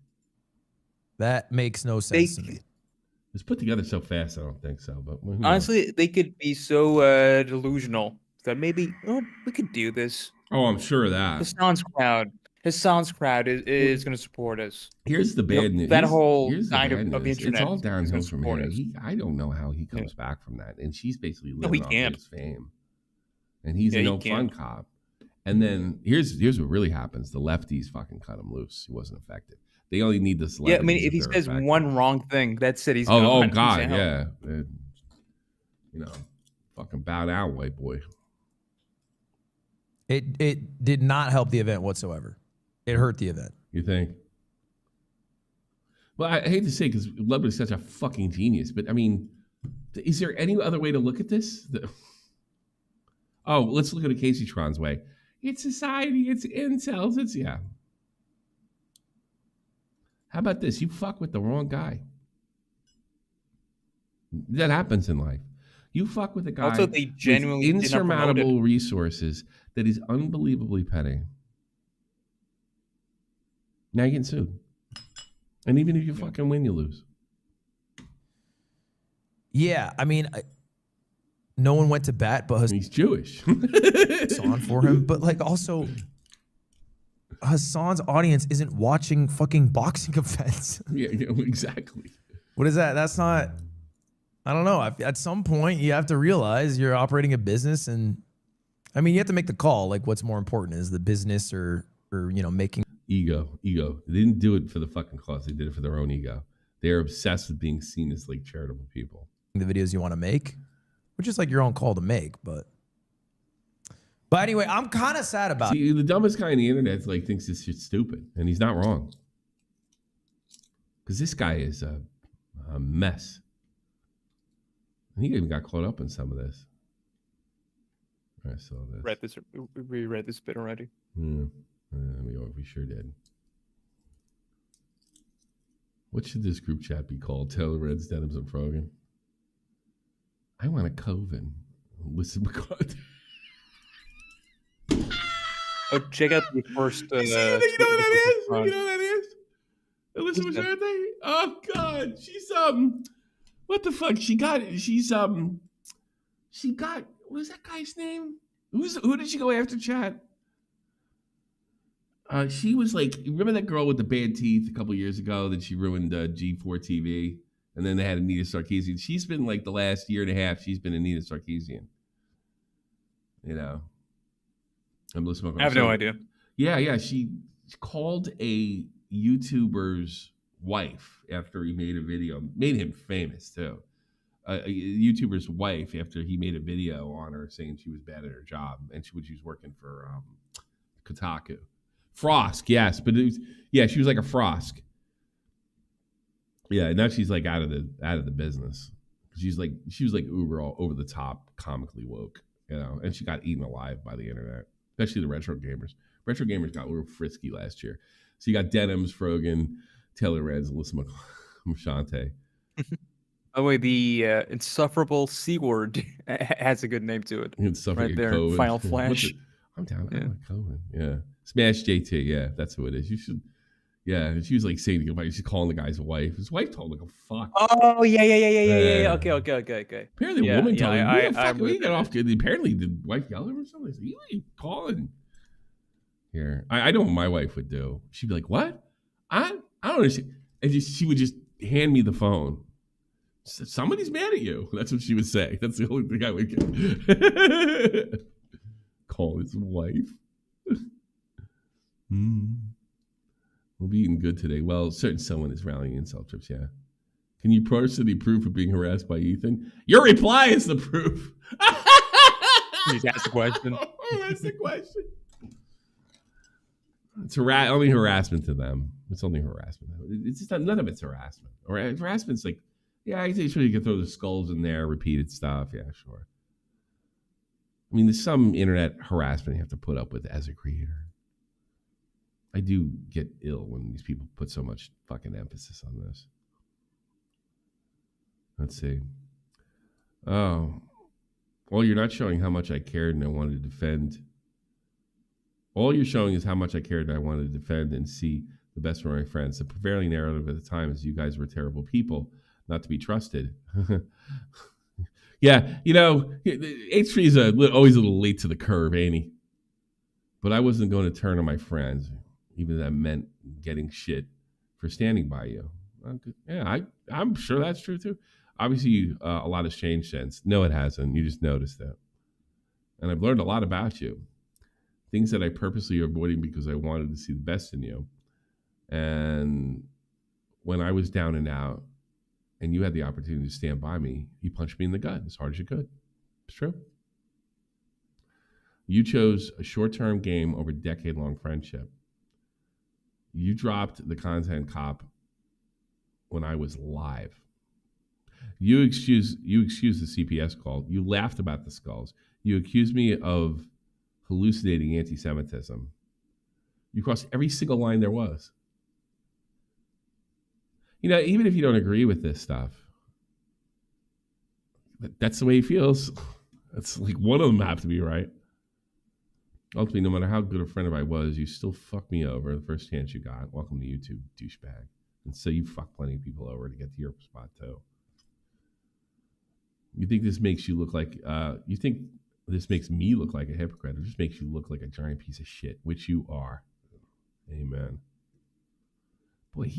That makes no sense to me. It's put together so fast, I don't think so. But honestly, they could be so delusional that maybe we could do this. Oh, I'm sure of that. His Sans crowd is going to support us. Here's the bad news. That whole side of the internet. It's all downhill from here. I don't know how he comes back from that. And she's basically living off his fame. And he's a no-fun cop. And then here's what really happens. The lefties fucking cut him loose. He wasn't affected. They only need the celebrities. Yeah, I mean, if he says one wrong thing, that's it. He's oh God, yeah. Fucking bow down, white boy. It did not help the event whatsoever. It hurt the event. You think? Well, I hate to say because Ludwig's such a fucking genius, but I mean, is there any other way to look at this? Let's look at a Casey Tron's way. It's society. It's incels. It's How about this? You fuck with the wrong guy. That happens in life. You fuck with a guy Also, they genuinely with insurmountable resources that is unbelievably petty. Now you're getting sued. And even if you fucking win, you lose. Yeah, I mean, no one went to bat, but he's Jewish. Hassan for him, but like also, Hassan's audience isn't watching fucking boxing events. Yeah, exactly. What is that? That's not. I don't know. At some point, you have to realize you're operating a business, and I mean, you have to make the call. Like, what's more important, is the business or making ego? They didn't do it for the fucking cause. They did it for their own ego. They are obsessed with being seen as like charitable people. The videos you want to make, which is like your own call to make, but anyway, I'm kind of sad about it. The dumbest guy on the internet like thinks this shit's stupid, and he's not wrong. Because this guy is a mess. And he even got caught up in some of this. I saw this. We read this bit already. Yeah, we sure did. What should this group chat be called? Taylor Reds, Denims, and Frogan. I want a Coven. Listen, McCarthy. Oh, check out the first. You know what that is? You know what that is? Alyssa McCarthy? Oh God, she's what the fuck? She got. What was that guy's name? Who did she go after, chat? She was like, remember that girl with the bad teeth a couple years ago that she ruined G4 TV, and then they had Anita Sarkeesian. She's been like the last year and a half. She's been Anita Sarkeesian. You know, I'm listening. I have no idea. Yeah. She called a YouTuber's wife after he made a video, made him famous too. A YouTuber's wife after he made a video on her saying she was bad at her job and she was working for Kotaku. Frosk, yes, but it was, she was like a Frosk. Yeah, now she's like out of the business. She was like uber all over the top, comically woke, and she got eaten alive by the internet, especially the retro gamers. Retro gamers got a little frisky last year. So you got Denims, Frogan, Taylor Reds, Alyssa Mashante. By the way, the insufferable C word has a good name to it. Right there, COVID. Final Flash. I'm down. Yeah. I'm COVID. Yeah. Smash JT. Yeah, that's who it is. You should. Yeah, and she was like saying to she's calling the guy's wife. His wife told him to go fuck. Oh yeah. Okay. Apparently, a woman told him, "Who the fuck we get off?" Apparently, the wife yelled at him or something. Like, you ain't calling. Here, I know what my wife would do. She'd be like, "What? I don't understand." And she would just hand me the phone. Somebody's mad at you. That's what she would say. That's the only thing I would get. Call his wife. We'll be eating good today. Well, certain someone is rallying insult trips, yeah. Can you personally prove of being harassed by Ethan? Your reply is the proof. Just ask the question. That's the question. It's only harassment to them. It's only harassment. It's just none of it's harassment. Or harassment's like, yeah, I think sure you can throw the skulls in there, repeated stuff. Yeah, sure. I mean, there's some internet harassment you have to put up with as a creator. I do get ill when these people put so much fucking emphasis on this. Let's see. Oh. Well, you're not showing how much I cared and I wanted to defend. All you're showing is how much I cared and I wanted to defend and see the best for my friends. The prevailing narrative at the time is you guys were terrible people, not to be trusted. Yeah, H3 is always a little late to the curve, ain't he? But I wasn't going to turn on my friends, even if that meant getting shit for standing by you. Yeah, I'm sure that's true too. Obviously, a lot has changed since. No, it hasn't. You just noticed that. And I've learned a lot about you. Things that I purposely avoided because I wanted to see the best in you. And when I was down and out, and you had the opportunity to stand by me, you punched me in the gut as hard as you could. It's true. You chose a short-term game over a decade-long friendship. You dropped the content cop when I was live. You excused the CPS call. You laughed about the skulls. You accused me of hallucinating anti-Semitism. You crossed every single line there was. even if you don't agree with this stuff, that's the way he feels. That's like one of them have to be right. Ultimately, no matter how good a friend of I was, you still fuck me over the first chance you got. Welcome to YouTube, douchebag. And so you fuck plenty of people over to get to your spot too. You think this makes you look like, you think this makes me look like a hypocrite, or just makes you look like a giant piece of shit, which you are. Amen. Boy,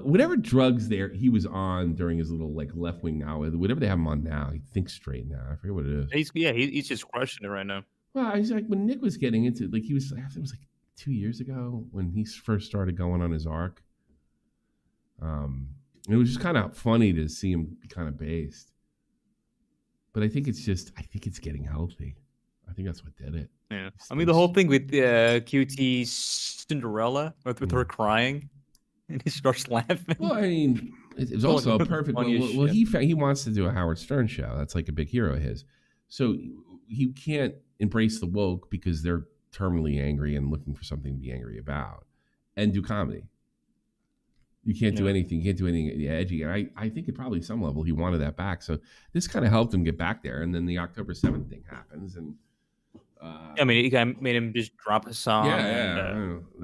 whatever drugs he was on during his little like left wing now, whatever they have him on now, he thinks straight now. I forget what it is. He's just crushing it right now. Well, he's like when Nick was getting into like it was like 2 years ago when he first started going on his arc. It was just kind of funny to see him be kind of based. But I think it's getting healthy. I think that's what did it. Yeah. I mean, the whole thing with QT Cinderella with her crying and he starts laughing. Well, I mean, it was also a perfect one. Well, he wants to do a Howard Stern show. That's like a big hero of his. So he can't embrace the woke because they're terminally angry and looking for something to be angry about and do comedy. You can't do anything. You can't do anything edgy. And I think at probably some level he wanted that back. So this kind of helped him get back there. And then the October 7th thing happens. And I mean, it made him just drop a song.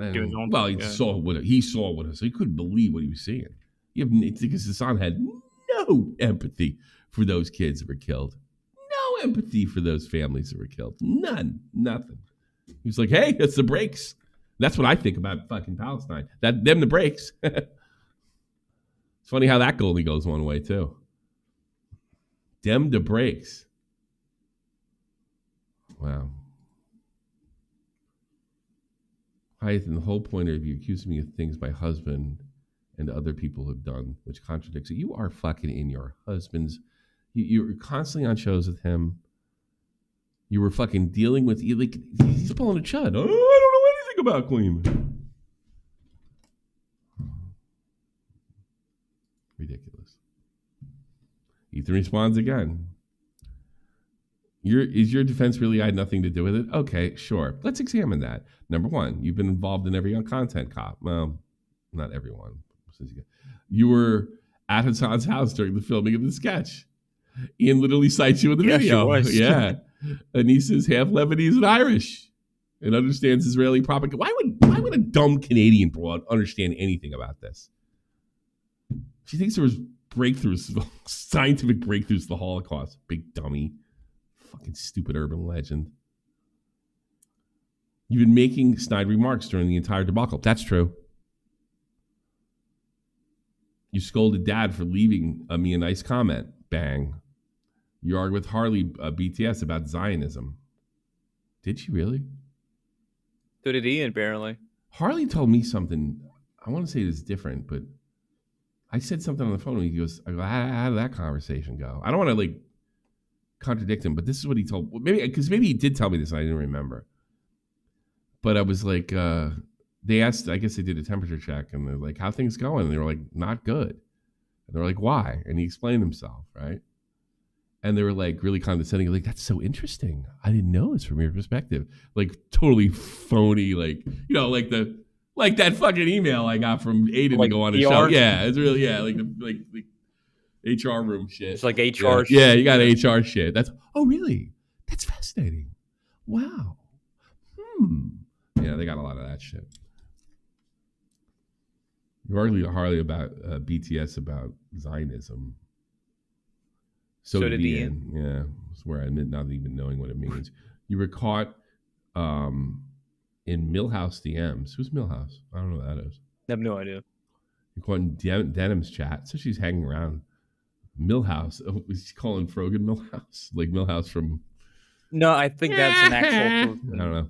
He saw what so he couldn't believe what he was seeing. Because Hassan had no empathy for those kids that were killed. No empathy for those families that were killed. None. Nothing. He was like, hey, that's the breaks. That's what I think about fucking Palestine. Them the breaks. It's funny how that only goes one way, too. Dem the breaks. Wow. Hyathan, the whole point of you accusing me of things my husband and other people have done, which contradicts it. You are fucking in your husband's. You're constantly on shows with him. You were fucking dealing with, like, he's pulling a chud. Oh, I don't know anything about Queen. Ridiculous. Ethan responds again. Is your defense really I had nothing to do with it? Okay, sure. Let's examine that. Number one, you've been involved in every content cop. Well, not everyone. You were at Hassan's house during the filming of the sketch. Ian literally cites you in the video. Was. Yeah. Anisa's half Lebanese and Irish and understands Israeli propaganda. Why would a dumb Canadian broad understand anything about this? She thinks there was breakthroughs, scientific breakthroughs to the Holocaust. Big dummy. Fucking stupid urban legend. You've been making snide remarks during the entire debacle. That's true. You scolded Dad for leaving me a nice comment. Bang. You argued with Harley BTS about Zionism. Did she really? So did Ian, apparently. Harley told me something. I want to say it's different, but I said something on the phone and he goes, how did that conversation go? I don't want to like contradict him, but this is what he told. Maybe he did tell me this and I didn't remember. But I was like, they asked, I guess they did a temperature check and they're like, how things going? And they were like, not good. And they were like, why? And he explained himself, right? And they were like really condescending, like, that's so interesting. I didn't know this from your perspective. Like totally phony, like, like that fucking email I got from Aiden to go on the show. Yeah, it's really, like HR room shit. It's like HR shit. Yeah, you got HR shit. Oh, really? That's fascinating. Wow. Yeah, they got a lot of that shit. You argued Harley about BTS about Zionism. So did Ian. Yeah, I swear I admit not even knowing what it means. You were caught in Millhouse DMs. Who's Millhouse? I don't know what that is. I have no idea. You're caught in Denim's chat. So she's hanging around Millhouse. Oh, is she calling Frogan Millhouse? Like Millhouse from... No, I think that's an actual person. I don't know.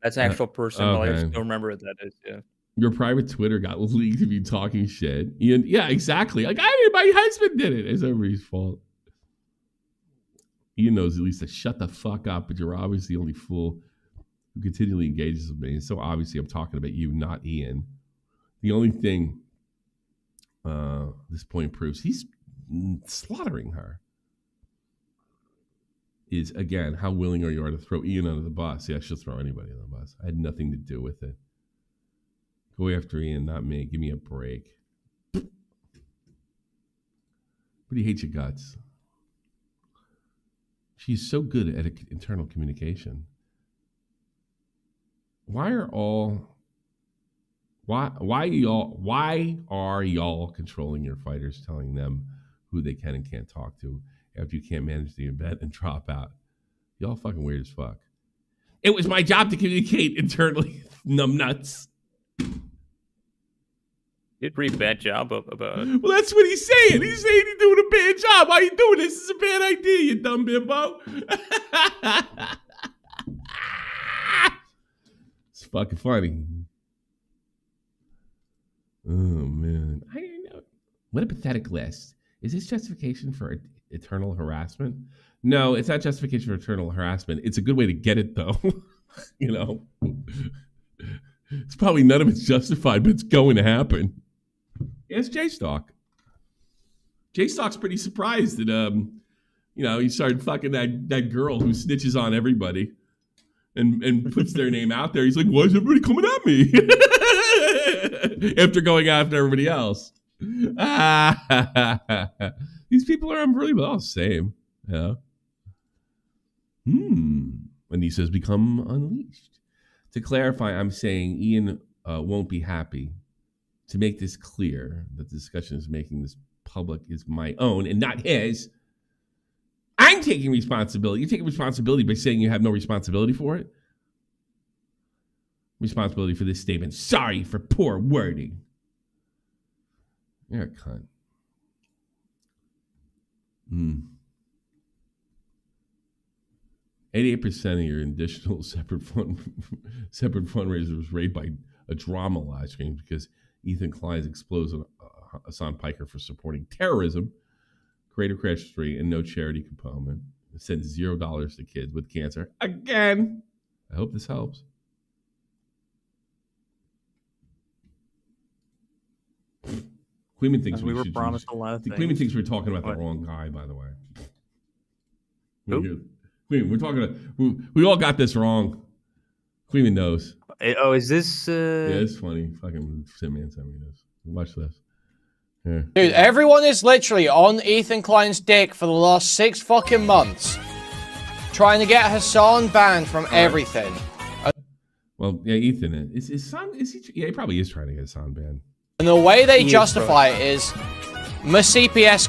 That's an actual person, but I just don't remember what that is. Yeah. Your private Twitter got leaked of you talking shit. Ian, yeah, exactly. Like, my husband did it. It's everybody's fault. Ian knows at least to shut the fuck up, but you're obviously the only fool who continually engages with me. So obviously I'm talking about you, not Ian. The only thing this point proves he's slaughtering her is, again, how willing are you to throw Ian under the bus? Yeah, she'll throw anybody under the bus. I had nothing to do with it. Go after Ian, not me. Give me a break. But he hates your guts. She's so good at internal communication. Why are y'all controlling your fighters, telling them who they can and can't talk to after you can't manage the event and drop out? Y'all fucking weird as fuck. It was my job to communicate internally, numbnuts. Did a pretty bad job about it. Well, that's what he's saying. He's saying he's doing a bad job. Why are you doing this? This is a bad idea, you dumb bimbo. It's fucking funny. Oh, man. I don't know. What a pathetic list. Is this justification for eternal harassment? No, it's not justification for eternal harassment. It's a good way to get it, though. You know? It's probably none of it's justified, but it's going to happen. Ask J-Stock. J-Stock's pretty surprised that, he started fucking that girl who snitches on everybody and puts their name out there. He's like, why is everybody coming at me? After going after everybody else. These people are really all the same. Yeah. Anisa has become unleashed. To clarify, I'm saying Ian won't be happy. To make this clear, that the discussion is making this public is my own and not his. I'm taking responsibility. You're taking responsibility by saying you have no responsibility for it. Responsibility for this statement. Sorry for poor wording. You're a cunt. 88% of your additional separate fundraiser was raised by a drama live stream because Ethan Klein's explodes on Hassan Piker for supporting terrorism, creative registry, and no charity component. It sends $0 to kids with cancer. Again. I hope this helps. Queeman thinks we were promised a lot of things. Queeman thinks we're talking about the wrong guy, by the way. Queeman, we're talking. We all got this wrong. Queeman knows. Oh, is this? Yeah, it's funny. Fucking man sent me this. Watch this. Yeah. Dude, everyone is literally on Ethan Klein's dick for the last 6 fucking months, trying to get Hassan banned from everything. Well, yeah, Ethan is his son. Is he? Yeah, he probably is trying to get Hassan banned. And the way they justify it is, my CPS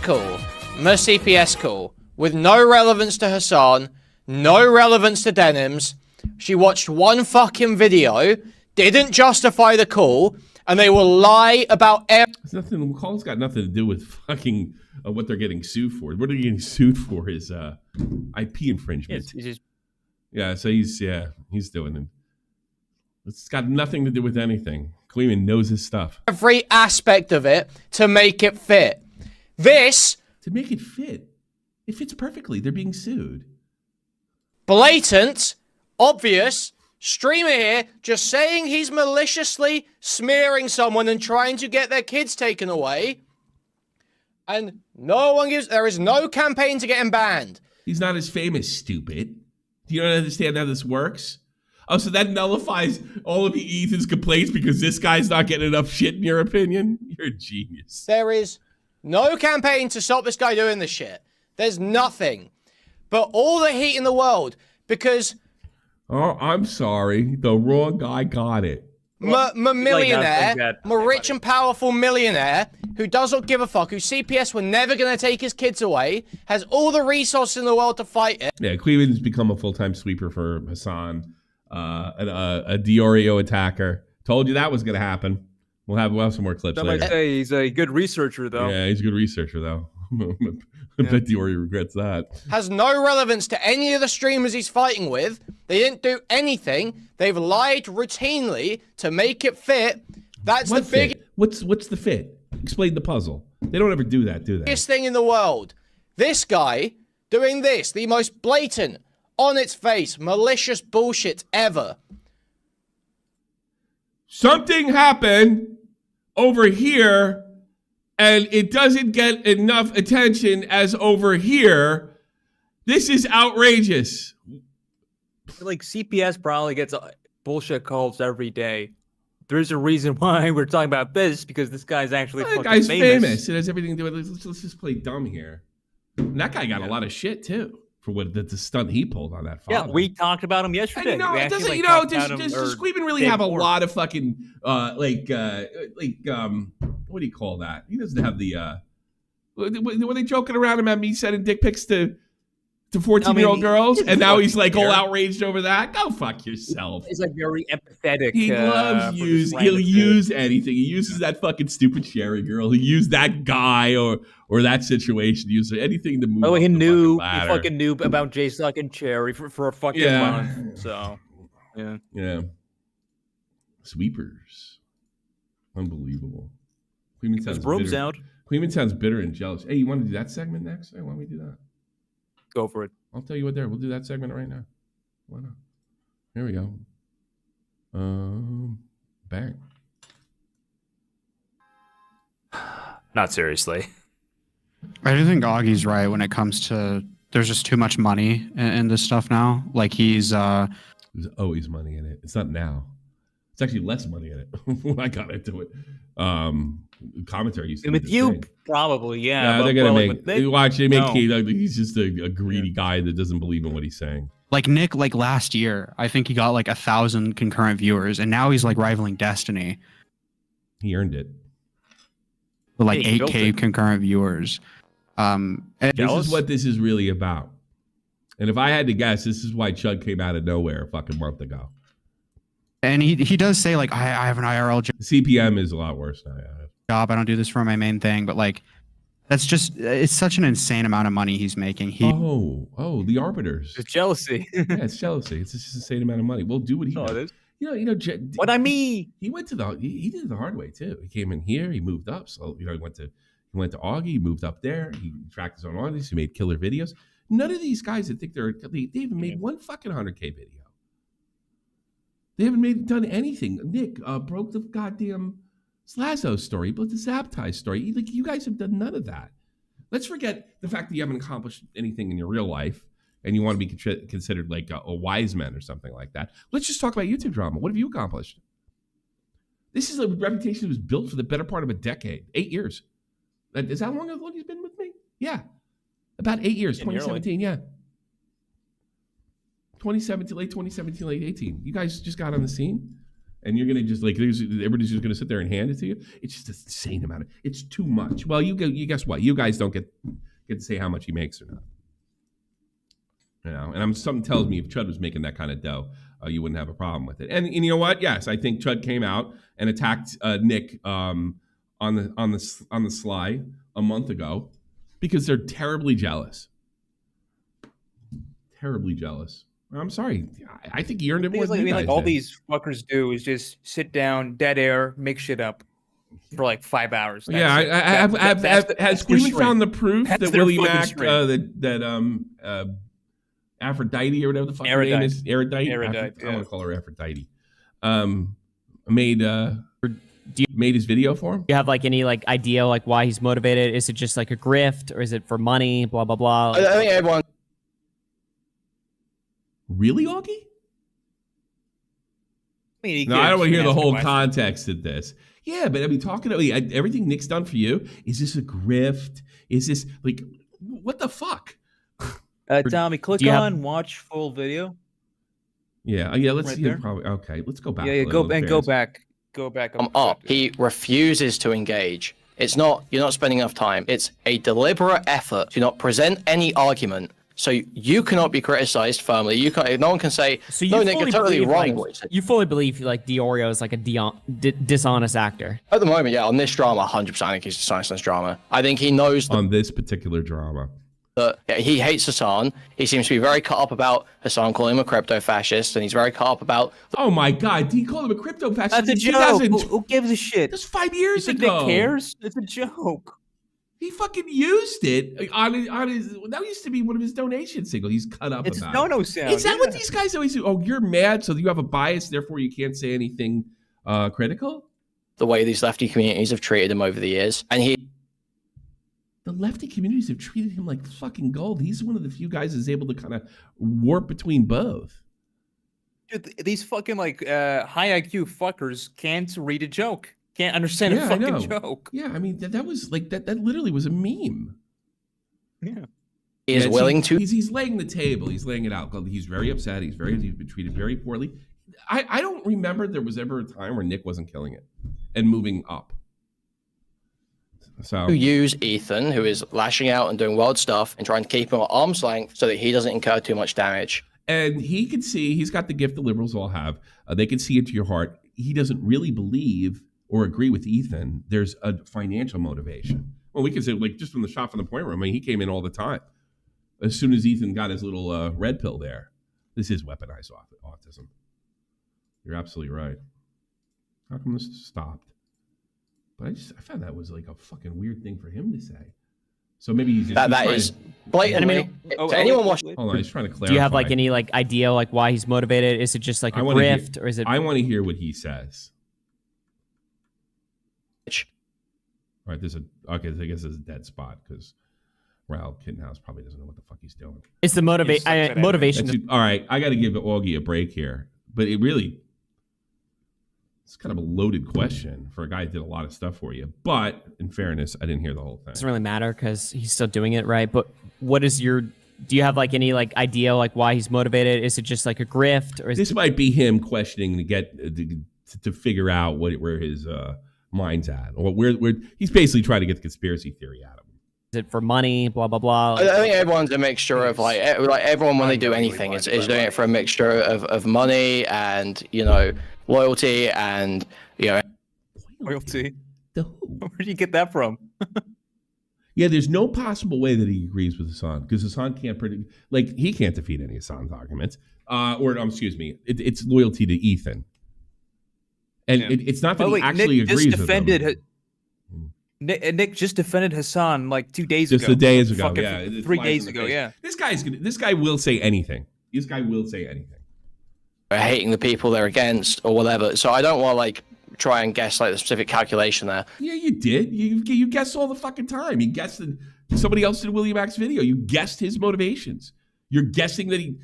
call, with no relevance to Hassan, no relevance to Denims. She watched one fucking video, didn't justify the call, and they will lie about everything. The call's got nothing to do with fucking what they're getting sued for. What they're getting sued for is IP infringement. Yeah, so he's doing it. It's got nothing to do with anything. Cleveland knows his stuff. Every aspect of it to make it fit. To make it fit. It fits perfectly. They're being sued. Blatant, obvious, streamer here just saying he's maliciously smearing someone and trying to get their kids taken away. And there is no campaign to get him banned. He's not as famous, stupid. Do you not understand how this works? Oh, so that nullifies all of Ethan's complaints because this guy's not getting enough shit, in your opinion? You're a genius. There is no campaign to stop this guy doing this shit. There's nothing. But all the heat in the world because... Oh, I'm sorry. The wrong guy got it. My millionaire, my rich and powerful millionaire who doesn't give a fuck, who CPS were never going to take his kids away, has all the resources in the world to fight it. Yeah, Cleveland's become a full-time sweeper for Hassan. A Diorio attacker. Told you that was going to happen. We'll have some more clips later. I might say he's a good researcher, though. Yeah, he's a good researcher, though. I bet Diorio regrets that. Has no relevance to any of the streamers he's fighting with. They didn't do anything. They've lied routinely to make it fit. That's what the biggest... What's the fit? Explain the puzzle. They don't ever do that, do they? Biggest thing in the world. This guy doing this, the most blatant, on its face, malicious bullshit ever. Something happened over here, and it doesn't get enough attention as over here. This is outrageous. Like CPS probably gets bullshit calls every day. there's a reason why we're talking about this because this guy's actually That fucking guy's famous. famous. It has everything to do with it. Let's just play dumb here. And that guy got a lot of shit too for what the stunt he pulled on that father. Yeah, we talked about him yesterday. And, you know, We it actually, doesn't. like, You know, talked about him, does or Squeebin really day have a before. lot of fucking what do you call that? He doesn't have the were they joking around about me sending dick pics to 14-year-old girls, and now he's like all outraged over that. Go fuck yourself. He's like very empathetic. He loves he'll use anything. He uses that fucking stupid Sherry girl. He used that guy or that situation. He used anything to move. Oh, he fucking fucking knew about JSTLK and Cherry for a fucking month. So, yeah. Sweepers, unbelievable. Queenman sounds brooms bitter. out. Queenman sounds bitter and jealous. Hey, you want to do that segment next? Hey, why don't we do that? Go for it. I'll tell you what. We'll do that segment right now. Why not? Here we go. Bang. Not seriously. I do think Augie's right when it comes to there's just too much money in this stuff now. Like there's always money in it. It's not now. It's actually less money in it when I got into it. Commentary used to With you, probably, yeah. They're gonna make. They make he's just a greedy guy that doesn't believe in what he's saying. Like Nick, like last year, I think he got like 1,000 concurrent viewers, and now he's like rivaling Destiny. He earned it. With like 8K concurrent viewers. This is what this is really about. And if I had to guess, this is why Chud came out of nowhere a fucking month ago. And he does say like I have an IRL job. CPM is a lot worse now. I don't do this for my main thing, but like that's just it's such an insane amount of money he's making. The arbiters. It's jealousy. Yeah, it's jealousy. It's just an insane amount of money. We'll do what he does. It is. You know. What I mean, he went to he did it the hard way too. He came in here. He moved up. So he went to Augie. He moved up there. He tracked his own audience. He made killer videos. None of these guys that think they haven't made one fucking 100K video. They haven't done anything. Nick broke the goddamn Slazo story, but the Zaptai story. Like, you guys have done none of that. Let's forget the fact that you haven't accomplished anything in your real life and you want to be considered like a wise man or something like that. Let's just talk about YouTube drama. What have you accomplished? This is a reputation that was built for the better part of a decade. 8 years. Is that long ago he's been with me? Yeah. About 8 years. 2017, yeah. 2017, late 2017, late 18. You guys just got on the scene, and you're gonna just like everybody's just gonna sit there and hand it to you. It's just an insane amount. It's too much. Well, you guess what? You guys don't get to say how much he makes or not. You know, and something tells me if Chud was making that kind of dough, you wouldn't have a problem with it. And you know what? Yes, I think Chud came out and attacked Nick on the sly a month ago because they're terribly jealous. Terribly jealous. I'm sorry. I think he earned it more than you guys all did. these fuckers do is just sit down, dead air, make shit up for like 5 hours. Has Queen found the proof that Willie Mack, that Aphrodite or whatever the fuck her name is, Erudite. I want to call her Aphrodite. Made his video for him. Do you have like any like idea like why he's motivated? Is it just like a grift or is it for money? Blah blah blah. I think everyone. Really, Augie? I don't want to hear the whole context of this. Yeah, but I mean, talking about everything Nick's done for you, is this a grift? Is this like, what the fuck? Tommy, click on watch full video. Yeah, let's see. Probably okay. Let's go back. Yeah, go back. He refuses to engage. It's not. You're not spending enough time. It's a deliberate effort to not present any argument. So you cannot be criticized firmly. You can't. No one can say. So no, Nick, you're totally wrong. Like, you fully believe like Diorio is like a dishonest actor. At the moment, yeah. On this drama, 100%. I think he's dishonest on this drama. I think he knows on this particular drama that he hates Hassan. He seems to be very cut up about Hassan calling him a crypto fascist, and he's very cut up about. Oh my God! Did he call him a crypto fascist? That's a joke. Who gives a shit? That's 5 years ago. Nick cares? It's a joke. He fucking used it on his. That used to be one of his donation signals. He's cut up. It's about no sound. Is that what these guys always do? Oh, you're mad, so you have a bias, therefore you can't say anything critical. The way these lefty communities have treated him over the years, and the lefty communities have treated him like fucking gold. He's one of the few guys that's able to kind of warp between both. Dude, these fucking like high IQ fuckers can't read a joke, can't understand a I fucking know. joke. Yeah, I mean that was like that literally was a meme. Yeah. He is willing to. He's laying the table. He's laying it out. He's very upset. He's been treated very poorly. I don't remember there was ever a time where Nick wasn't killing it and moving up. So Use Ethan, who is lashing out and doing wild stuff, and trying to keep him at arm's length so that he doesn't incur too much damage. And he can see, he's got the gift the liberals all have. They can see into your heart. He doesn't really believe or agree with Ethan. There's a financial motivation. Well, we can say, like, just from the shot from the point room, I mean, he came in all the time. As soon as Ethan got his little red pill there, this is weaponized autism. You're absolutely right. How come this stopped? But I found that was like a fucking weird thing for him to say. So maybe he's just that is blatantly. To anyone watching, hold on, he's trying to clarify. Do you have like any like idea like why he's motivated? Is it just like a grift, or is it? I want to hear what he says. All right, there's a okay. I guess there's a dead spot because Raul Kittenhouse probably doesn't know what the fuck he's doing. It's the motivation. All right, I got to give Augie a break here, but it's kind of a loaded question for a guy who did a lot of stuff for you. But in fairness, I didn't hear the whole thing. It doesn't really matter because he's still doing it, right? But what is do you have like any like idea like why he's motivated? Is it just like a grift, or is this might be him questioning to get to figure out where his mind's at, or where he's basically trying to get the conspiracy theory out of him. Is it for money? Blah blah blah. I think everyone's a mixture of like everyone when they do anything is doing it for a mixture of money and loyalty and loyalty. Where did you get that from? Yeah, there's no possible way that he agrees with Hassan because Hassan can't predict. Like he can't defeat any of Hassan's arguments. Excuse me, it's loyalty to Ethan, and it's not that he actually agrees with him. Nick just defended Hassan like 2 days ago. Just 2 days ago, 3 days ago, yeah. This guy will say anything. This guy will say anything. Hating the people they're against or whatever. So I don't want to try and guess the specific calculation there. Yeah, you did. You guessed all the fucking time. You guessed that somebody else did William Mack's video. You guessed his motivations. You're guessing that he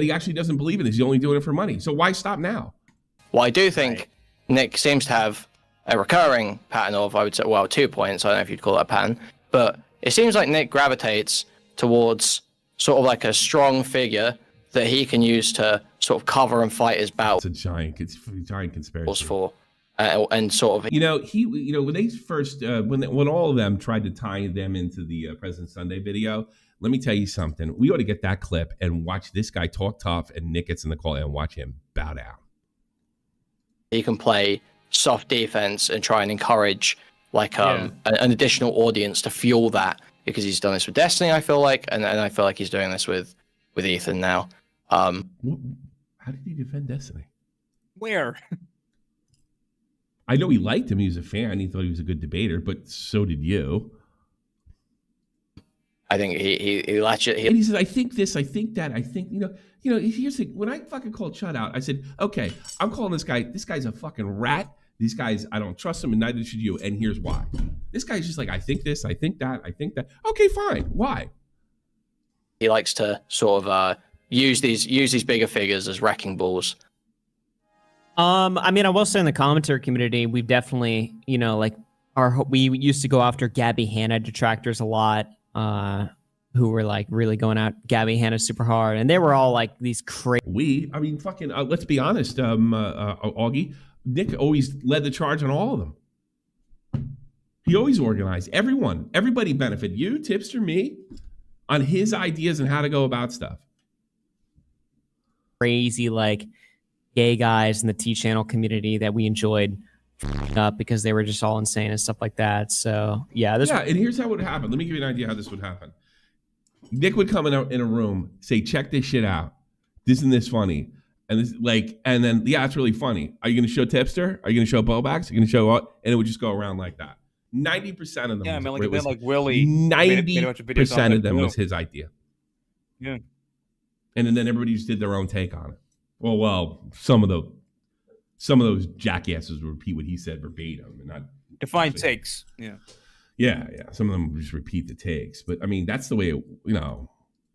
actually doesn't believe in this. He's only doing it for money. So why stop now? Well, I do think Nick seems to have a recurring pattern of, I would say, 2 points. I don't know if you'd call that a pattern, but it seems like Nick gravitates towards sort of like a strong figure that he can use to sort of cover and fight his battles. It's a giant conspiracy. For and sort of when they first when all of them tried to tie them into the President Sunday video. Let me tell you something. We ought to get that clip and watch this guy talk tough, and Nick gets in the call and watch him bow down. He can play soft defense and try and encourage an additional audience to fuel that, because he's done this with Destiny, I feel like, and I feel like he's doing this with Ethan now. How did he defend Destiny? Where? I know he liked him. He was a fan. He thought he was a good debater, but so did you. I think he latched it. And he says, I think this, I think that, I think, here's the, when I fucking called Chud out, I said, okay, I'm calling this guy's a fucking rat. These guys, I don't trust them, and neither should you. And here's why. This guy's just like, I think this, I think that, I think that. Okay, fine. Why? He likes to sort of use these bigger figures as wrecking balls. I mean, I will say in the commentary community, we've definitely, we used to go after Gabby Hanna detractors a lot, who were like really going out Gabby Hanna super hard, and they were all like these crazy. Let's be honest, Augie. Nick always led the charge on all of them. He always organized everybody benefit, you, Tipster, me, on his ideas and how to go about stuff. Crazy like gay guys in the T-channel community that we enjoyed up because they were just all insane and stuff like that. So yeah, and here's how it would happen. Let me give you an idea how this would happen. Nick would come in a room, say, check this shit out. Isn't this funny? And this and then it's really funny. Are you going to show Tipster? Are you going to show Bowbacks? Are you going to show what? And it would just go around like that. 90% of them. Yeah, Willie. 90% of them was his idea. Yeah. And then everybody just did their own take on it. Well, some of those jackasses would repeat what he said verbatim and not define takes. Yeah. Yeah. Some of them just repeat the takes, but I mean that's the way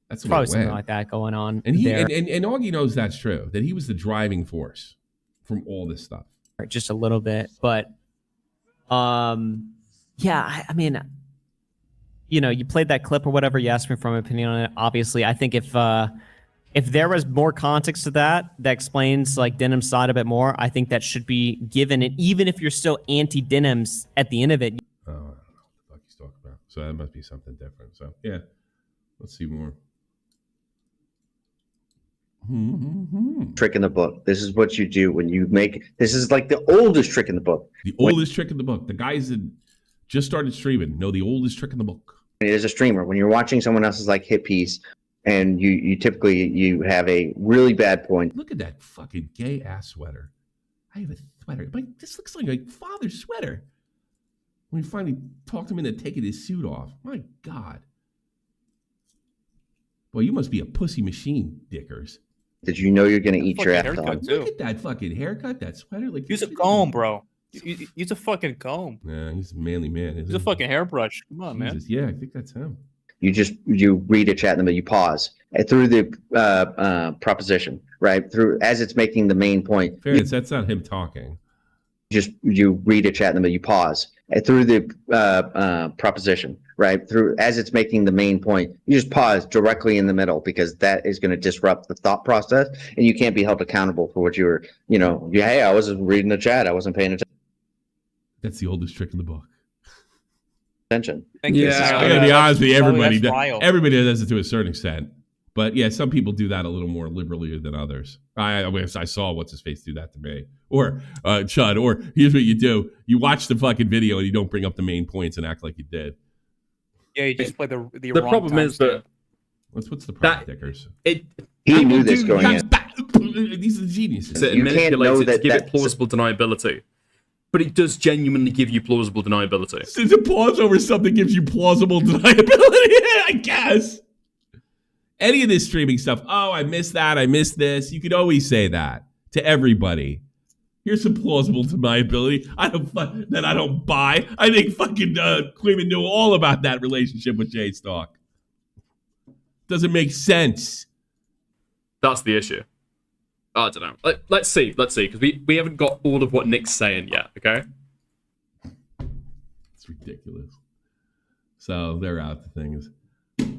That's the way Probably it something went. like that going on. And he there. and Augie knows that's true. That he was the driving force from all this stuff. Just a little bit, but yeah, I mean, you know, you played that clip or whatever. You asked me for my opinion on it. Obviously, I think if there was more context to that explains like Denim's side a bit more, I think that should be given. And even if you're still anti-Denims at the end of it. Oh, I don't know what the fuck he's talking about. So that must be something different. So yeah, let's see more. Trick in the book. This is what you do when you make. This is like the oldest trick in the book. The oldest trick in the book. The guys that just started streaming know the oldest trick in the book. As a streamer, when you're watching someone else's like hit piece, and you typically you have a really bad point. Look at that fucking gay ass sweater. I have a sweater. Like, this looks like my father's sweater. When we finally talked him into taking his suit off. My God. Boy, you must be a pussy machine, Dickers. Did you know you're going to eat your ass haircut, on? too. Look at that fucking haircut, that sweater. Like, Use a comb, bro. Use a fucking comb. Yeah, he's a manly man. Use a fucking hairbrush. Come on, man. Yeah, I think that's him. You read a chat in the middle, you pause through the proposition, right? Through as it's making the main point. Fairness, that's not him talking. You read a chat in the middle, you pause through the proposition, right? Through as it's making the main point, you just pause directly in the middle because that is going to disrupt the thought process, and you can't be held accountable for what you were. You know, hey, I was reading the chat, I wasn't paying That's the oldest trick in the book. attention. Yeah, I gotta be honest with you. Everybody does it to a certain extent, but yeah, some people do that a little more liberally than others. I saw what's his face do that to me, or Chud. Or here's what you do: you watch the fucking video and you don't bring up the main points and act like you did. Yeah, you just play the The wrong problem is that what's the problem, Dickers? He knew this going in. These are the geniuses. It You can't know manipulates it to that give it that's- plausible deniability. But it does genuinely give you plausible deniability. Since a pause over something gives you plausible deniability, I guess. Any of this streaming stuff, oh, I missed that, I missed this. You could always say that to everybody. Here's some plausible deniability. I don't buy. I think fucking Cleveland knew all about that relationship with Jay Stalk. Doesn't make sense. That's the issue. I don't know. Let's see, because we haven't got all of what Nick's saying yet, okay? It's ridiculous. So they're out the things.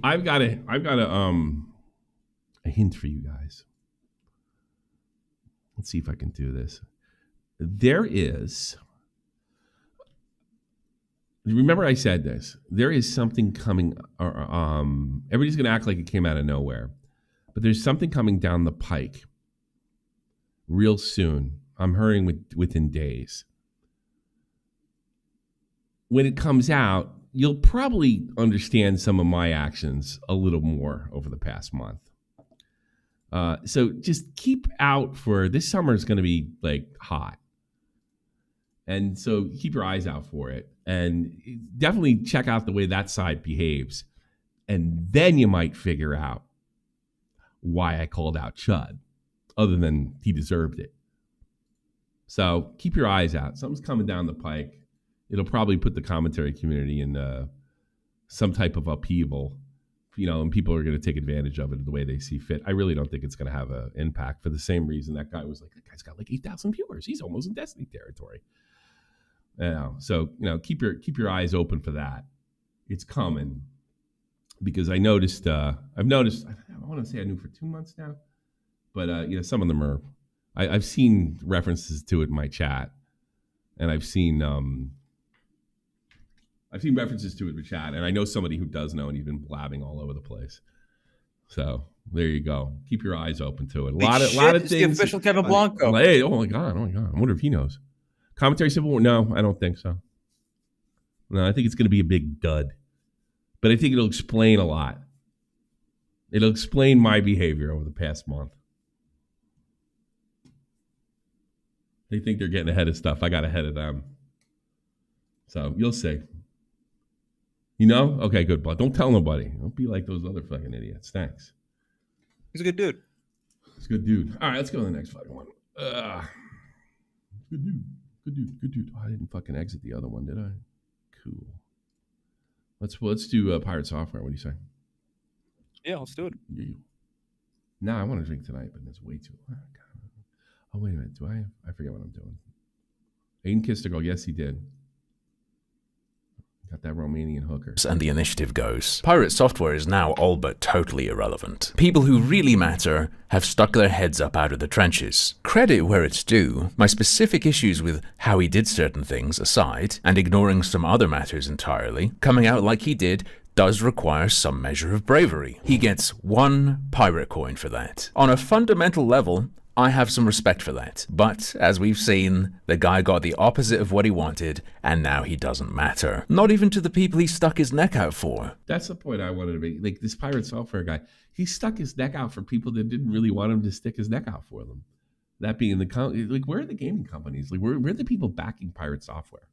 I've got a hint for you guys. Let's see if I can do this. There is, remember I said this, there is something coming, everybody's going to act like it came out of nowhere, but there's something coming down the pike real soon. I'm hearing within days. When it comes out, you'll probably understand some of my actions a little more over the past month. So just keep out for this summer is going to be like hot. And so keep your eyes out for it and definitely check out the way that side behaves. And then you might figure out why I called out Chud, other than he deserved it. So keep your eyes out. Something's coming down the pike. It'll probably put the commentary community in some type of upheaval, you know, and people are going to take advantage of it the way they see fit. I really don't think it's going to have an impact for the same reason that guy was like, that guy's got like 8,000 viewers. He's almost in Destiny territory. So, you know, keep your eyes open for that. It's coming because I've noticed, I want to say I knew for 2 months now, but, you know, some of them are, I've seen references to it in my chat, and I've seen references to it in the chat, and I know somebody who does know, and he's been blabbing all over the place. So there you go. Keep your eyes open to it. A lot of things. The official Kevin Blanco. Hey, oh my god! I wonder if he knows. Commentary Civil War? No, I don't think so. No, I think it's going to be a big dud, but I think it'll explain a lot. It'll explain my behavior over the past month. They think they're getting ahead of stuff. I got ahead of them. So you'll see. You know? Okay, good. But don't tell nobody. Don't be like those other fucking idiots. Thanks. He's a good dude. He's a good dude. All right, let's go to the next fucking one. Good dude. Good dude. Oh, I didn't fucking exit the other one, did I? Cool. Let's do Pirate Software. What do you say? Yeah, let's do it. No, I want to drink tonight, but it's way too. Oh, wait a minute. Do I forget what I'm doing. Aiden kissed a girl. Yes, he did. Got that Romanian hooker. And the initiative goes. Pirate software is now all but totally irrelevant. People who really matter have stuck their heads up out of the trenches. Credit where it's due, my specific issues with how he did certain things aside, and ignoring some other matters entirely, coming out like he did does require some measure of bravery. He gets 1 pirate coin for that. On a fundamental level, I have some respect for that. But, as we've seen, the guy got the opposite of what he wanted, and now he doesn't matter. Not even to the people he stuck his neck out for. That's the point I wanted to make. Like, this pirate software guy, he stuck his neck out for people that didn't really want him to stick his neck out for them. That being like, where are the gaming companies? Like, where are the people backing pirate software?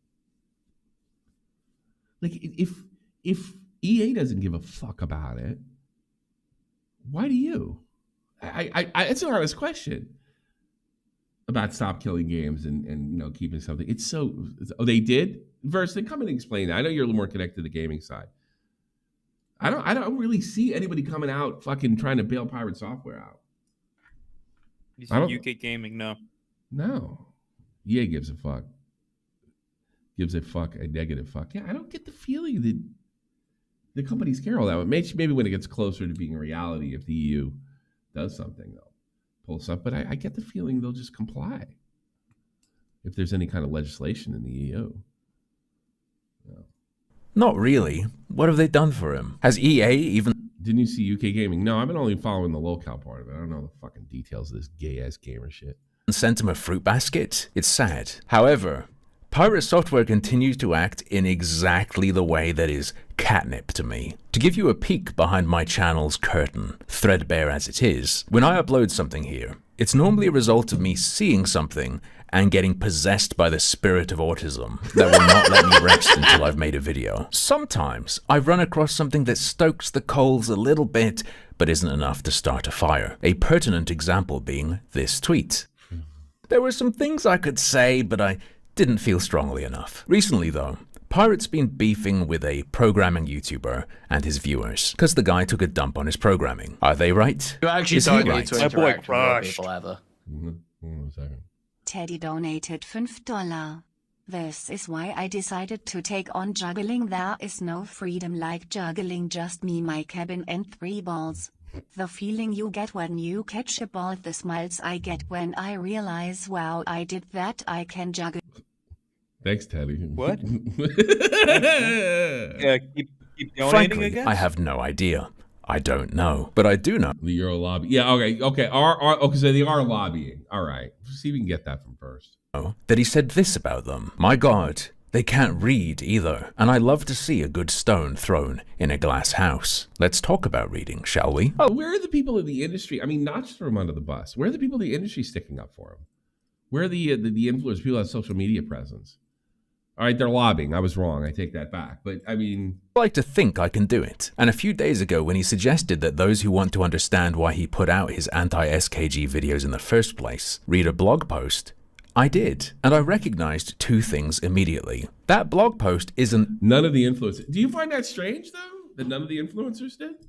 Like, if EA doesn't give a fuck about it, why do you? It's an honest question about stop killing games and keeping something. It's so. Oh, they did? Verse, then come and explain that. I know you're a little more connected to the gaming side. I don't really see anybody coming out fucking trying to bail pirate software out. You see UK gaming, no. No. EA gives a fuck. Gives a fuck, a negative fuck. Yeah, I don't get the feeling that the companies care all that much. Maybe when it gets closer to being a reality, if the EU does something, they'll pull stuff. But I get the feeling they'll just comply if there's any kind of legislation in the EU. No. Not really. What have they done for him? Has EA even... Didn't you see UK gaming? No, I've been only following the lolcow part of it. I don't know the fucking details of this gay-ass gamer shit. Sent him a fruit basket? It's sad. However, pirate software continues to act in exactly the way that is catnip to me. To give you a peek behind my channel's curtain, threadbare as it is, when I upload something here, it's normally a result of me seeing something and getting possessed by the spirit of autism that will not let me rest until I've made a video. Sometimes I run across something that stokes the coals a little bit, but isn't enough to start a fire. A pertinent example being this tweet. There were some things I could say, but I didn't feel strongly enough. Recently though, Pirate's been beefing with a programming YouTuber and his viewers because the guy took a dump on his programming. Are they right? You actually don't need to interact with other people ever. Teddy donated $5. This is why I decided to take on juggling. There is no freedom like juggling, just me, my cabin and 3 balls. The feeling you get when you catch a ball, the smiles I get when I realize, wow, I did that, I can juggle. Thanks, Teddy. What? Yeah, keep donating, Frankly, I guess? I have no idea. I don't know, but I do know. The Euro lobby. Yeah, okay. Okay, so they are lobbying. All right. See if we can get that from first. That he said this about them. My God, they can't read either, and I love to see a good stone thrown in a glass house. Let's talk about reading, shall we? Oh, where are the people in the industry? I mean, not just throw them under the bus. Where are the people in the industry sticking up for him? Where are the influencers, people who have social media presence? All right, they're lobbying. I was wrong. I take that back. But, I mean... I like to think I can do it. And a few days ago, when he suggested that those who want to understand why he put out his anti-SKG videos in the first place read a blog post, I did. And I recognized 2 things immediately. That blog post isn't... None of the influencers... Do you find that strange, though? That none of the influencers did?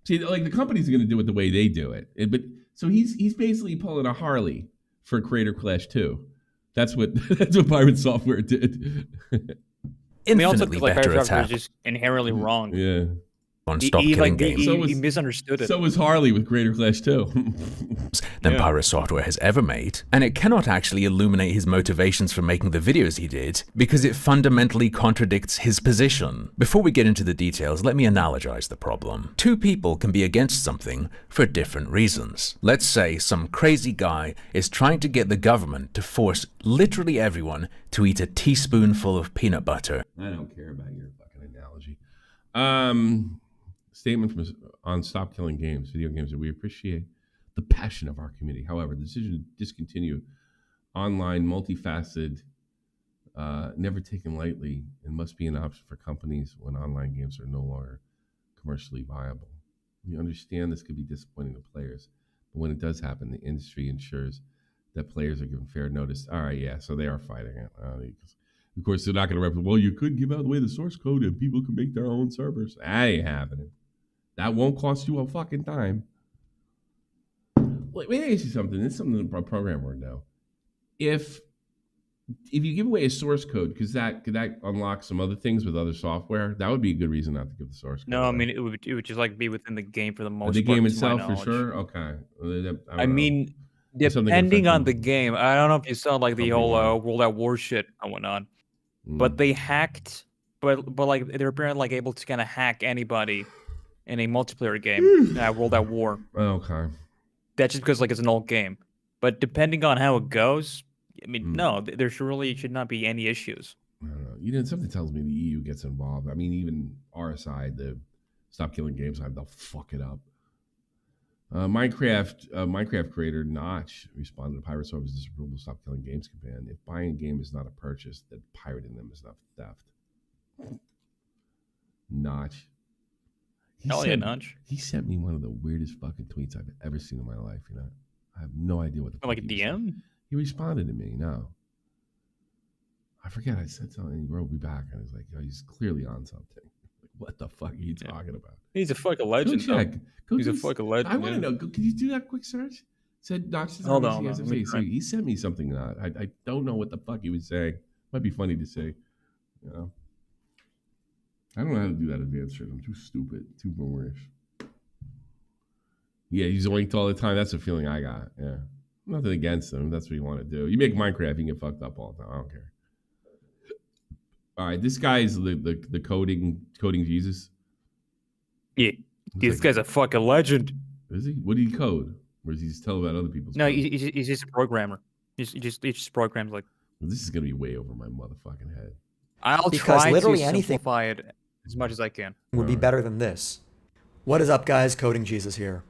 See, like, the companies are going to do it the way they do it. But so he's basically pulling a Harley for Creator Clash 2. That's what pirate software did. Infinitely better attack. Is just inherently wrong. Yeah. On Stop Killing Games. He misunderstood it. So was Harley with Creator Clash 2. Than pirate software has ever made, and it cannot actually illuminate his motivations for making the videos he did, because it fundamentally contradicts his position. Before we get into the details, let me analogize the problem. 2 people can be against something for different reasons. Let's say some crazy guy is trying to get the government to force literally everyone to eat a teaspoonful of peanut butter. I don't care about your fucking analogy. Statement from on Stop Killing Games, video games, that we appreciate the passion of our community. However, the decision to discontinue online, multifaceted, never taken lightly, and must be an option for companies when online games are no longer commercially viable. We understand this could be disappointing to players, but when it does happen, the industry ensures that players are given fair notice. All right, yeah, so they are fighting it. Of course, they're not going to well, you could give out away the source code and people can make their own servers. That ain't happening. That won't cost you a fucking dime. Let me ask you something. This is something a programmer would know. If you give away a source code, could that unlock some other things with other software? That would be a good reason not to give the source code. No, I away. mean it would just like be within the game for the most The part. game to my itself, for knowledge. sure. Okay. I mean, depending on the game, I don't know if you saw like the whole World at War shit going on, but they hacked, but like they're apparently like able to kind of hack anybody in a multiplayer game, World at War. Okay. That's just because like it's an old game, but depending on how it goes, I mean, no, there surely should not be any issues. I don't know. You know, something tells me the EU gets involved. I mean, even our side, the Stop Killing Games side, they'll fuck it up. Minecraft creator Notch responded to Pirate Software's disapproval of Stop Killing Games command. If buying a game is not a purchase, then pirating them is not theft. Notch. Notch. He sent me one of the weirdest fucking tweets I've ever seen in my life. You know, I have no idea what the Like a DM. He responded to me. No, I forget. I said something. And he wrote me back, and I was like, "Oh, he's clearly on something. Like, what the fuck are you talking about?" He's a fucking legend. Go check. He's a fucking legend. I want to know. Can you do that quick search? Said Notch. Hold on. He sent me something. I don't know what the fuck he was saying. Might be funny to say. You know. I don't know how to do that advanced search. I'm too stupid, too boorish. Yeah, he's oinked all the time. That's the feeling I got. Yeah. Nothing against him. That's what you want to do. You make Minecraft, you can get fucked up all the time. I don't care. All right, this guy's the coding Jesus. Yeah, this guy's a fucking legend. Is he? What did he code? Or does he just tell about other people's? No, code? he's just a programmer. He just programs like. Well, this is gonna be way over my motherfucking head. I'll try to simplify it as much as I can. Would be better than this. What is up, guys? Coding Jesus here.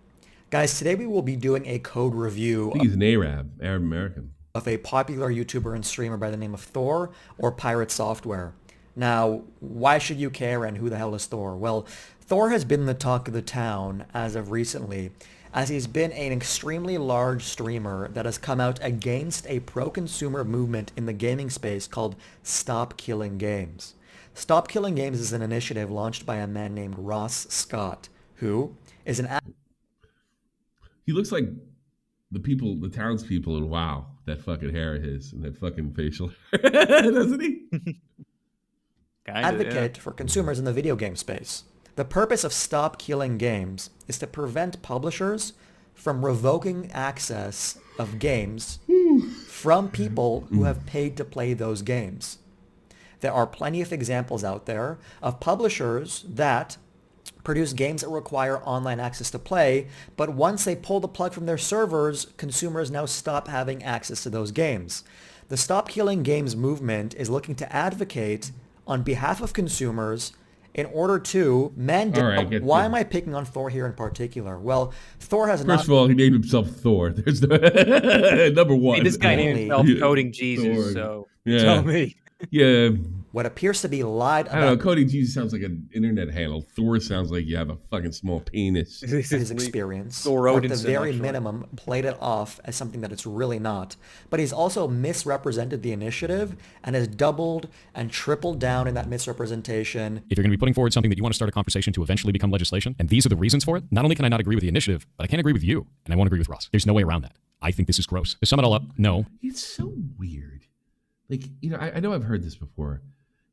Guys, today we will be doing a code review. I think he's an Arab American. Of a popular YouTuber and streamer by the name of Thor or Pirate Software. Now, why should you care and who the hell is Thor? Well, Thor has been the talk of the town as of recently, as he's been an extremely large streamer that has come out against a pro-consumer movement in the gaming space called Stop Killing Games. Stop Killing Games is an initiative launched by a man named Ross Scott, who is an... He looks like the townspeople in WoW. That fucking hair of his and that fucking facial hair, doesn't he? Advocate for consumers in the video game space. The purpose of Stop Killing Games is to prevent publishers from revoking access of games from people who have paid to play those games. There are plenty of examples out there of publishers that produce games that require online access to play, but once they pull the plug from their servers, consumers now stop having access to those games. The Stop Killing Games movement is looking to advocate on behalf of consumers in order to mandate... Why am I picking on Thor here in particular? Well, Thor has First of all, he named himself Thor. There's no... number one. Hey, this guy named himself Coding Jesus, Thor. So tell me. Yeah. What appears to be lied about... I don't know, Coding Jesus sounds like an internet handle. Thor sounds like you have a fucking small penis. His experience, or at the very minimum, played it off as something that it's really not. But he's also misrepresented the initiative and has doubled and tripled down in that misrepresentation. If you're going to be putting forward something that you want to start a conversation to eventually become legislation, and these are the reasons for it, not only can I not agree with the initiative, but I can't agree with you, and I won't agree with Ross. There's no way around that. I think this is gross. To sum it all up, no. It's so weird. Like, you know, I know I've heard this before.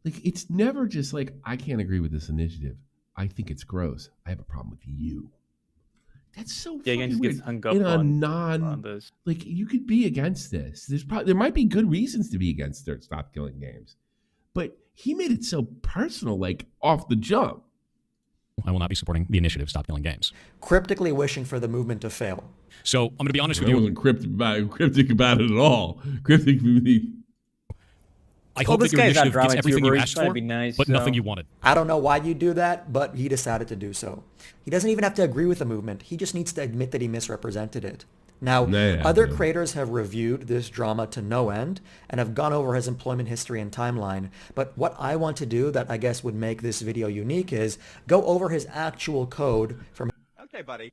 Like, it's never just like, I can't agree with this initiative. I think it's gross. I have a problem with you. That's so fucking weird. In a on this. Like, you could be against this. There might be good reasons to be against Stop Killing Games. But he made it so personal, like, off the jump. I will not be supporting the initiative Stop Killing Games. Cryptically wishing for the movement to fail. So, I'm going to be honest with you. I wasn't cryptic about it at all. Cryptic movie. I hope that your initiative gets everything you asked for, but nothing you wanted. I don't know why you do that, but he decided to do so. He doesn't even have to agree with the movement. He just needs to admit that he misrepresented it. Now, other creators have reviewed this drama to no end and have gone over his employment history and timeline. But what I want to do that I guess would make this video unique is go over his actual code from... Okay, buddy.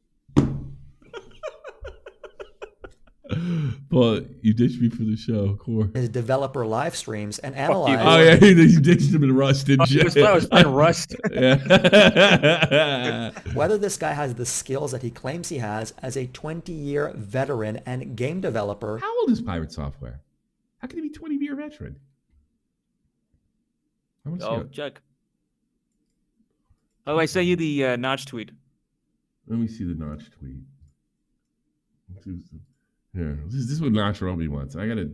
But you ditched me for the show, Core. His developer live streams and analyze. Oh yeah, you ditched him in Rust, didn't you? I was playing Rust. Yeah. Whether this guy has the skills that he claims he has as a 20-year veteran and game developer. How old is Pirate Software? How can he be 20-year veteran? Check. Oh, I sent you the Notch tweet. Let me see the Notch tweet. Yeah, this is what Notch wrote me once. I gotta.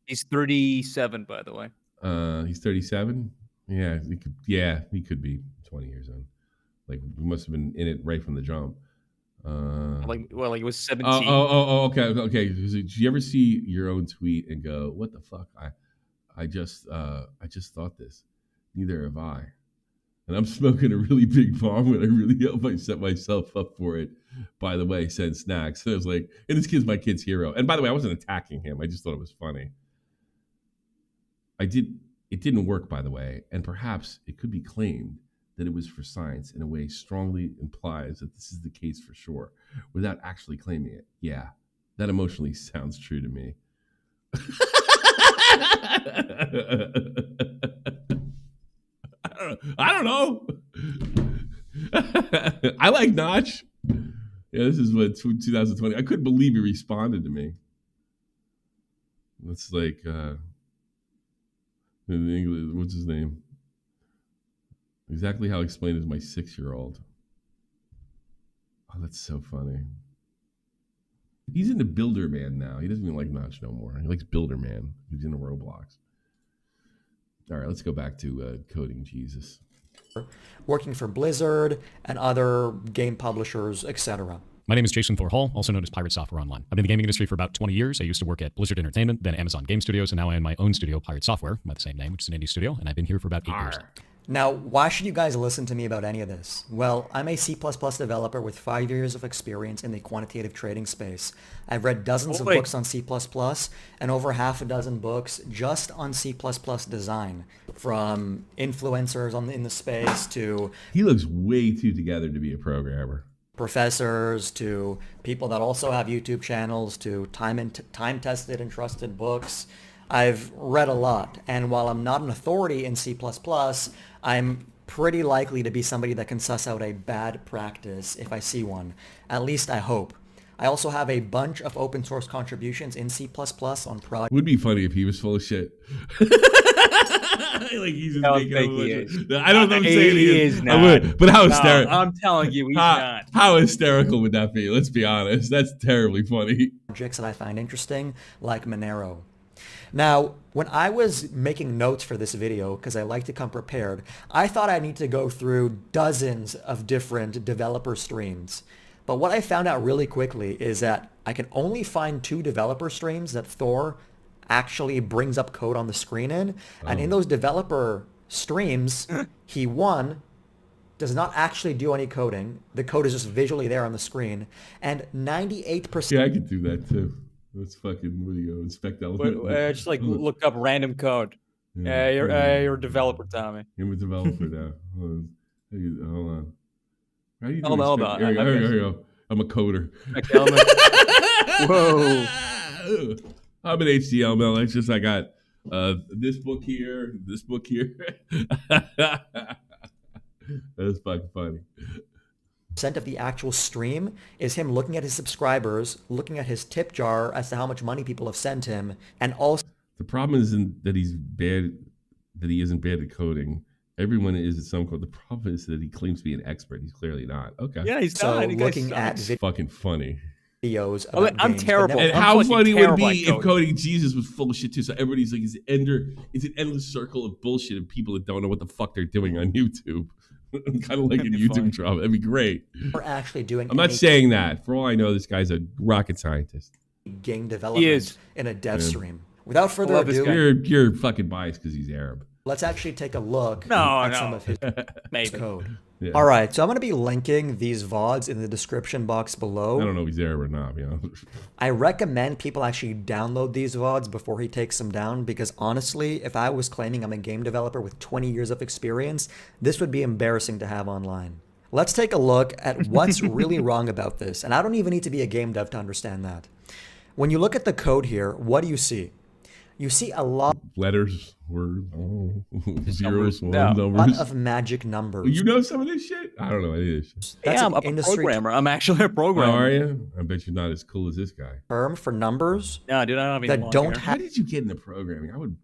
He's 37, by the way. He's 37. Yeah, he could be 20 years in. Like, he must have been in it right from the jump. Like he was 17. Okay. Did you ever see your own tweet and go, "What the fuck? I just thought this. Neither have I." And I'm smoking a really big bomb, and I really hope I set myself up for it. By the way, send snacks. And I was like, and this kid's my kid's hero. And by the way, I wasn't attacking him. I just thought it was funny. It didn't work, by the way, and perhaps it could be claimed that it was for science in a way strongly implies that this is the case for sure, without actually claiming it. Yeah, that emotionally sounds true to me. I don't know. I like Notch. Yeah, this is what 2020. I couldn't believe he responded to me. It's like in English, what's his name? Exactly how I explained it to my 6-year-old. Oh, that's so funny. He's into Builder Man now. He doesn't even like Notch no more. He likes Builder Man. He's into Roblox. All right, let's go back to coding Jesus. Working for Blizzard and other game publishers, etc. My name is Jason Thor Hall, also known as Pirate Software Online. I've been in the gaming industry for about 20 years. I used to work at Blizzard Entertainment, then Amazon Game Studios, and now I own my own studio, Pirate Software, by the same name, which is an indie studio, and I've been here for about 8 years. Now, why should you guys listen to me about any of this? Well, I'm a C++ developer with 5 years of experience in the quantitative trading space. I've read dozens of books on C++ and over half a dozen books just on C++ design, from influencers in the space to... He looks way too together to be a programmer. Professors to people that also have YouTube channels to time-tested and trusted books. I've read a lot, and while I'm not an authority in C++, I'm pretty likely to be somebody that can suss out a bad practice if I see one. At least I hope. I also have a bunch of open source contributions in C++ on projects. Would be funny if he was full of shit. Like he's just making I don't know if I'm saying he is. Not. I would, but how hysterical. I'm telling you, he's not. How hysterical would that be? Let's be honest. That's terribly funny. Projects that I find interesting, like Monero. Now, when I was making notes for this video, because I like to come prepared, I thought I'd need to go through dozens of different developer streams. But what I found out really quickly is that I can only find 2 developer streams that Thor actually brings up code on the screen in. And in those developer streams, he, one, does not actually do any coding. The code is just visually there on the screen. And 98%... Yeah, I could do that too. Let's fucking, what do you go, inspect element? Just like look up random code. Yeah, you're a developer, Tommy. I'm a developer now. Hold on. How do you do Hold on. Here you go. I'm a coder. Whoa. I'm an HTML. It's just I got this book here, this book here. That's fucking funny. Of the actual stream is him looking at his subscribers, looking at his tip jar as to how much money people have sent him, and also the problem isn't that he's bad, that he isn't bad at coding. Everyone is at some code. The problem is that he claims to be an expert. He's clearly not. Okay. Yeah, he's not. So looking at fucking funny videos. I'm games, terrible. And how funny would it be if coding Jesus was full of shit too? So everybody's like, it's an endless circle of bullshit of people that don't know what the fuck they're doing on YouTube. Kind of like a YouTube drama. That'd be great. We're actually doing. I'm not saying that. For all I know, this guy's a rocket scientist. Game development in a dev stream. Without further ado, you're fucking biased because he's Arab. Let's actually take a look at some of his code. Yeah. All right, so I'm going to be linking these VODs in the description box below. I don't know if he's Arab or not. I recommend people actually download these VODs before he takes them down, because honestly, if I was claiming I'm a game developer with 20 years of experience, this would be embarrassing to have online. Let's take a look at what's really wrong about this, and I don't even need to be a game dev to understand that. When you look at the code here, what do you see? You see a lot letters, words, zeros, numbers. numbers. A lot of magic numbers. You know some of this shit? I don't know any of this shit. That's yeah, an I'm a industry programmer. I'm actually a programmer. Oh, are you? I bet you're not as cool as this guy. term for numbers No, dude, I don't have any that long don't hair. How have. did you get into programming? I would,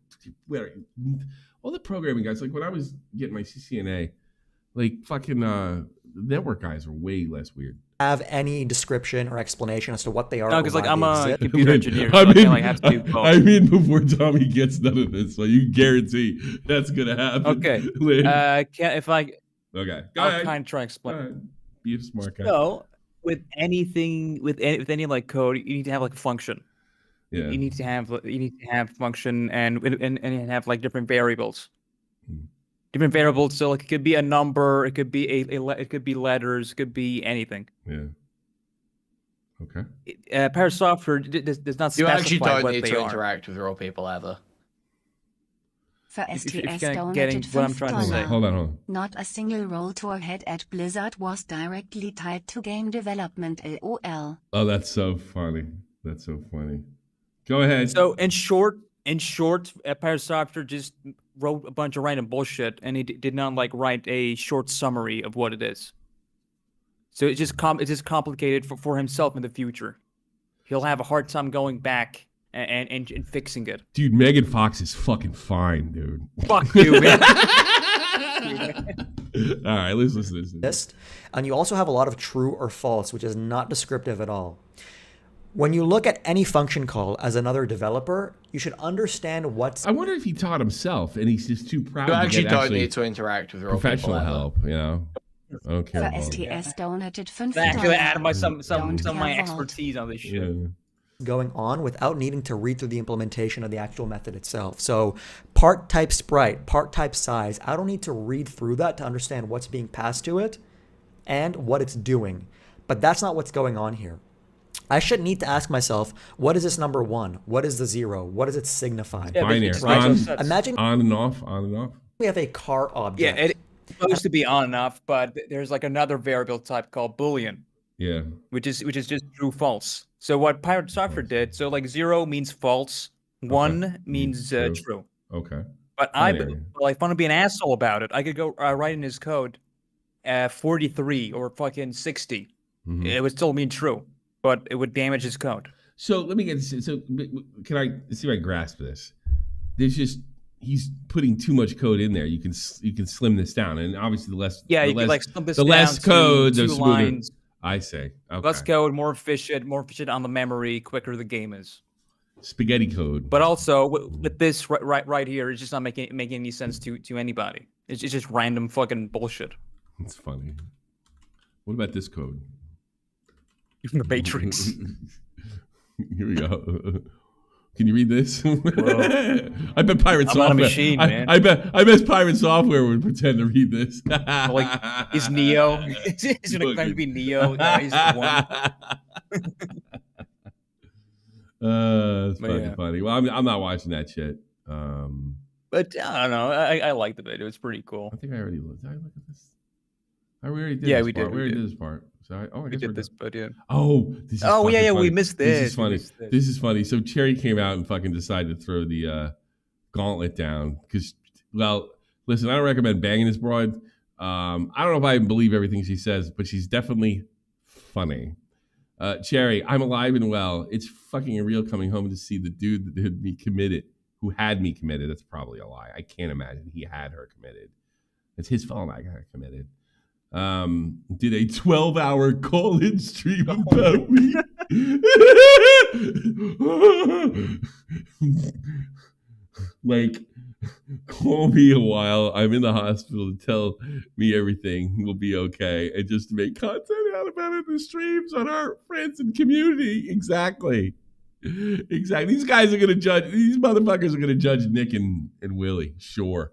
all the programming guys, like when I was getting my CCNA, like fucking network guys are way less weird. Have any description or explanation as to what they are. No, or because why like I'm they a exist. computer engineer, so I can't like have to do both. I mean, before Tommy gets none of this, so you guarantee that's gonna happen. Okay. If I okay, go I'll ahead. kind of try and explain. Be a smart guy. So with anything, with any like code, you need to have like a function. Yeah. You need to have function and have like different variables. Different variables. So like it could be a number, it could be it could be letters, it could be anything. Yeah. Okay. Pirate software does not You specify actually don't what need they to are. interact with real people ever. For If you're STS getting donated what I'm trying to say. $5. Hold on. Not a single role to our head at Blizzard was directly tied to game development. LOL. Oh, that's so funny. That's so funny. Go ahead. So in short, Pirate Software just wrote a bunch of random bullshit, and he did not like write a short summary of what it is. So it's just complicated for himself in the future. He'll have a hard time going back and fixing it. Dude, Megan Fox is fucking fine, dude. Fuck you, man. All right, let's listen to this. And you also have a lot of true or false, which is not descriptive at all. When you look at any function call as another developer, you should understand what's. I wonder if he taught himself and he's just too proud You to actually get don't need to interact with real professional people ever. help, you know? I don't care For about it. STS donated $5. Actually, add some Don't of my care vault. expertise on this shit. Yeah. going on without needing to read through the implementation of the actual method itself. So part type sprite, part type size, I don't need to read through that to understand what's being passed to it and what it's doing. But that's not what's going on here. I shouldn't need to ask myself, what is this number 1? What is the 0? What does it signify? Yeah, Binary. Right? Imagine on and off, on and off. we have a car object. Yeah, it's supposed to be on and off, but there's like another variable type called Boolean. Yeah. Which is just true false. So what Pirate Software did, so like 0 means false, 1 means true. Okay. But if I want to be an asshole about it, I could go write in his code 43 or fucking 60. Mm-hmm. It would still mean true, but it would damage his code. So let me get this. So can I see if I grasp this? There's just he's putting too much code in there. You can slim this down, and obviously the less you can like slim this the down less code, to the 2 smoother. lines. I say okay. Less code, more efficient on the memory, quicker the game is. Spaghetti code. But also with this right here, it's just not making any sense to anybody. It's just random fucking bullshit. It's funny. What about this code? The Matrix. Here we go. Can you read this? I bet Pirate I'm Software. not a machine, man. I bet Pirate Software would pretend to read this. Like, is Neo? Is it going to be Neo? No, he's the one. It's fucking funny. Well, I'm not watching that shit. But I don't know. I like the video. It's pretty cool. I think I already looked. Did I look at this? We already did. Yeah, this we part. did. We already did this part. So I We guess did we're this, done. but yeah. Oh, this is Oh, fucking yeah, funny. we missed This this. is funny. We missed this. This is funny. So Cherry came out and fucking decided to throw the gauntlet down because, well, listen, I don't recommend banging this broad. I don't know if I believe everything she says, but she's definitely funny. Cherry, I'm alive and well. It's fucking real coming home to see the dude that had me committed, who had me committed. That's probably a lie. I can't imagine he had her committed. It's his fault I got her committed. Did a 12-hour call-in stream about me. Like, call me a while. I'm in the hospital to tell me everything will be okay, and just to make content out about it in the streams on our friends and community. Exactly. These guys are gonna judge. These motherfuckers are gonna judge Nick and Willie. Sure.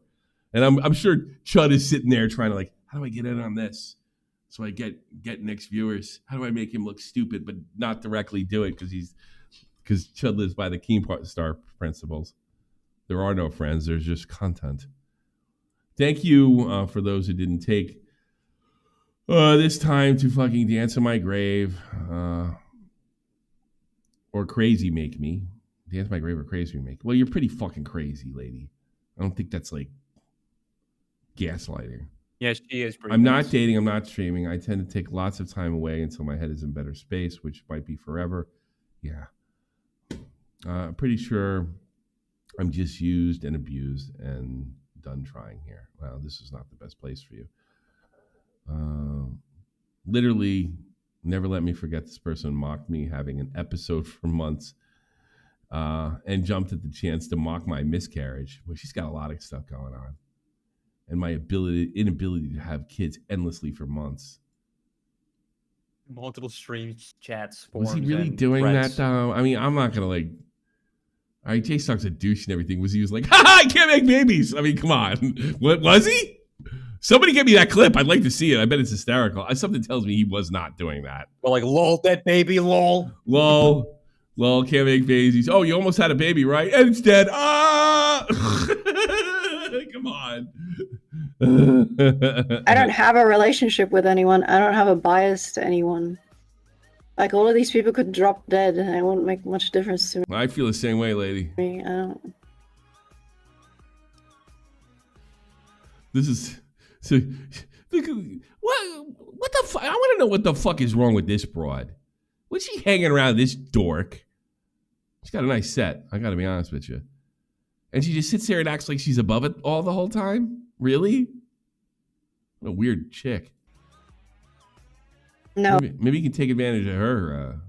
And I'm sure Chud is sitting there trying to like, how do I get in on this? So I get Nick's viewers. How do I make him look stupid, but not directly do it because Chud lives by the Keemstar principles. There are no friends. There's just content. Thank you for those who didn't take this time to fucking dance in my grave. Or crazy make me. Dance my grave or crazy make. Well, you're pretty fucking crazy, lady. I don't think that's like gaslighting. Yeah, she is pretty I'm nuts. not dating. I'm not streaming. I tend to take lots of time away until my head is in better space, which might be forever. Yeah. Pretty sure I'm just used and abused and done trying here. Wow, this is not the best place for you. Literally, never let me forget this person mocked me having an episode for months and jumped at the chance to mock my miscarriage. Well, she's got a lot of stuff going on. And my inability to have kids endlessly for months. Multiple streams, chats, Was forums. he really and doing threads. that though? I mean, I'm not gonna like. All right, Jay Stock's a douche and everything. Was he like, ha, I can't make babies? I mean, come on. What was he? Somebody get me that clip. I'd like to see it. I bet it's hysterical. Something tells me he was not doing that. Well, like, lol, that baby, lol. Lol, can't make babies. Oh, you almost had a baby, right? And it's dead. Ah! Come on. I don't have a relationship with anyone. I don't have a bias to anyone. Like, all of these people could drop dead and it won't make much difference to I feel the same way, lady. me. I don't. This is so. What the fuck? I want to know what the fuck is wrong with this broad. What's she hanging around this dork? She's got a nice set. I got to be honest with you. And she just sits there and acts like she's above it all the whole time. Really? What a weird chick. No. Maybe you can take advantage of her,